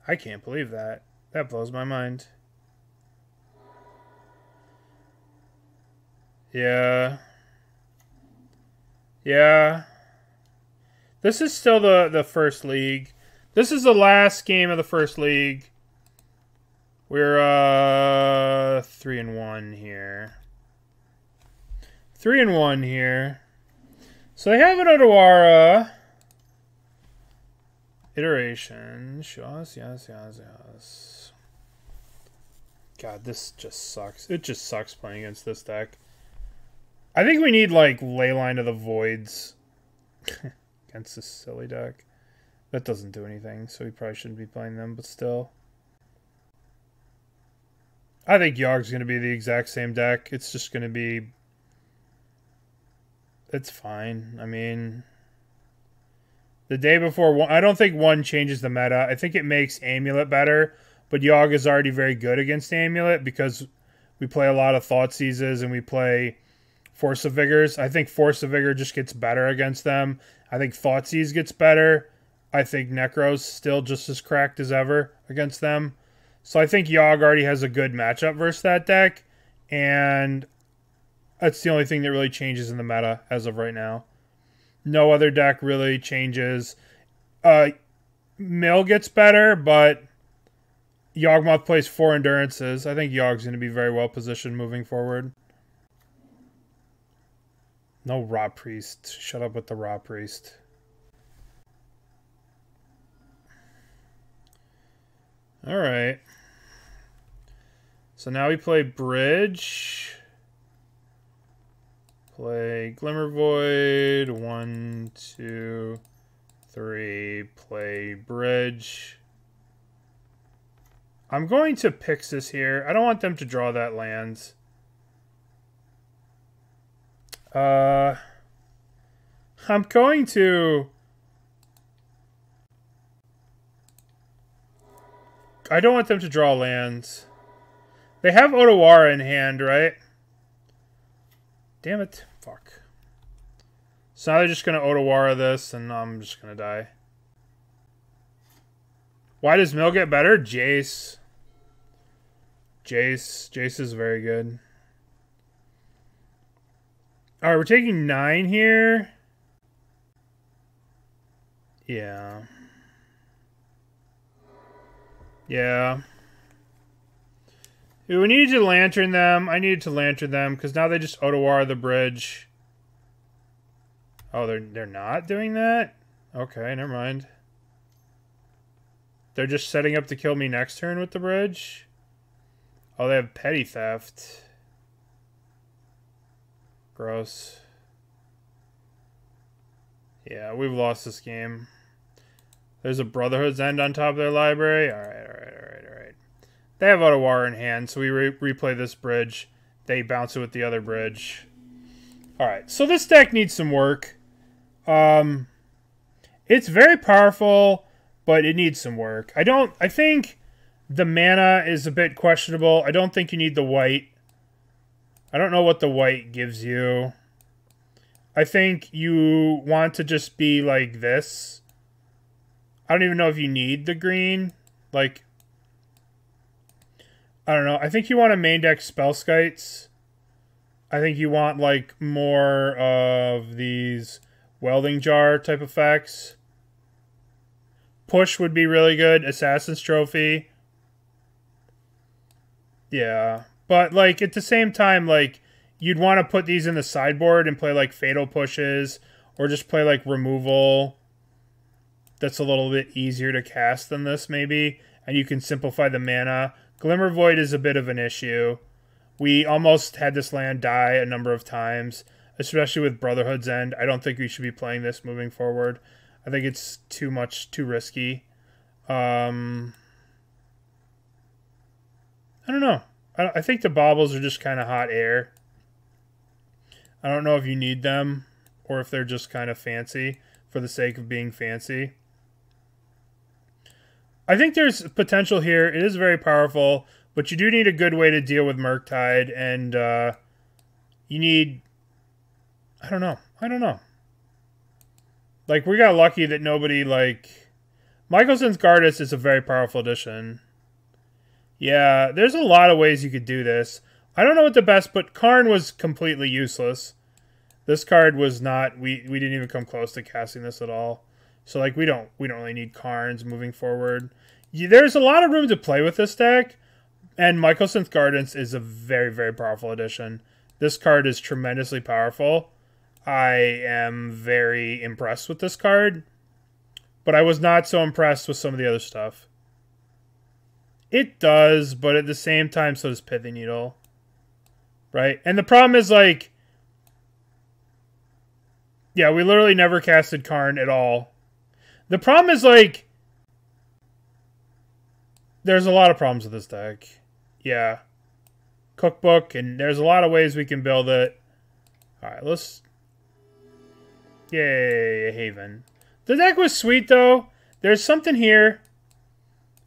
I can't believe that. That blows my mind. Yeah. Yeah. This is still the first league. This is the last game of the first league. We're 3-1 here. 3-1 here. So they have an Otawara iteration. Yes. God, this just sucks. It just sucks playing against this deck. I think we need, like, Leyline of the Voids against this silly deck. That doesn't do anything, so we probably shouldn't be playing them, but still. I think Yogg's going to be the exact same deck. It's just going to be... It's fine. I mean... The day before... I don't think one changes the meta. I think it makes Amulet better, but Yogg is already very good against Amulet because we play a lot of Thoughtseizes and we play... Force of Vigors. I think Force of Vigor just gets better against them. I think Thoughtseize gets better. I think Necro's still just as cracked as ever against them. So I think Yogg already has a good matchup versus that deck. And that's the only thing that really changes in the meta as of right now. No other deck really changes. Mill gets better, but Yawgmoth plays 4 Endurances. I think Yogg's going to be very well positioned moving forward. No Raw Priest. Shut up with the Raw Priest. Alright. So now we play Bridge. Play Glimmervoid. 1, 2, 3. Play Bridge. I'm going to Pyxis here. I don't want them to draw that land. I'm going to... I don't want them to draw lands. They have Otawara in hand, right? Damn it. Fuck. So now they're just going to Otawara this, and I'm just going to die. Why does Mill get better? Jace. Jace is very good. Alright, we're taking 9 here. Yeah. Yeah. We needed to Lantern them. I needed to Lantern them, because now they just Otawara the bridge. Oh, they're not doing that? Okay, never mind. They're just setting up to kill me next turn with the bridge? Oh, they have Petty Theft. Gross. Yeah, we've lost this game. There's a Brotherhood's End on top of their library. Alright. They have Otawara in hand, so we replay this bridge. They bounce it with the other bridge. Alright, so this deck needs some work. It's very powerful, but it needs some work. I think the mana is a bit questionable. I don't think you need the white. I don't know what the white gives you. I think you want to just be like this. I don't even know if you need the green. Like, I don't know. I think you want to main deck Spellskites. I think you want, like, more of these Welding Jar type effects. Push would be really good. Assassin's Trophy. Yeah. But, like, at the same time, like, you'd want to put these in the sideboard and play, like, Fatal Pushes. Or just play, like, Removal. That's a little bit easier to cast than this, maybe. And you can simplify the mana. Glimmervoid is a bit of an issue. We almost had this land die a number of times, especially with Brotherhood's End. I don't think we should be playing this moving forward. I think it's too risky. I don't know. I think the baubles are just kind of hot air. I don't know if you need them or if they're just kind of fancy for the sake of being fancy. I think there's potential here. It is very powerful, but you do need a good way to deal with Murktide, and you need... I don't know. Like, we got lucky that nobody, like... Mycosynth Gardens is a very powerful addition. Yeah, there's a lot of ways you could do this. I don't know what the best, but Karn was completely useless. This card was not... We didn't even come close to casting this at all. So, like, we don't really need Karns moving forward. There's a lot of room to play with this deck, and Mycosynth Gardens is a very, very powerful addition. This card is tremendously powerful. I am very impressed with this card, but I was not so impressed with some of the other stuff. It does, but at the same time, so does Pithing Needle. Right? And the problem is, like... Yeah, we literally never casted Karn at all. The problem is, like... There's a lot of problems with this deck. Yeah. Cookbook, and there's a lot of ways we can build it. Alright, let's... Yay, Haven. The deck was sweet, though. There's something here.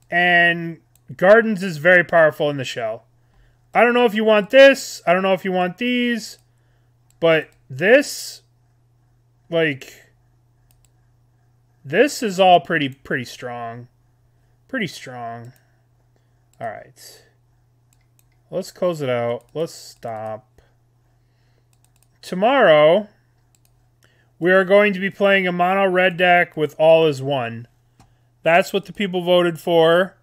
And Gardens is very powerful in the shell. I don't know if you want this. I don't know if you want these. But this... Like... This is all pretty strong. Pretty strong. Alright. Let's close it out. Let's stop. Tomorrow, we are going to be playing a mono red deck with All is One. That's what the people voted for.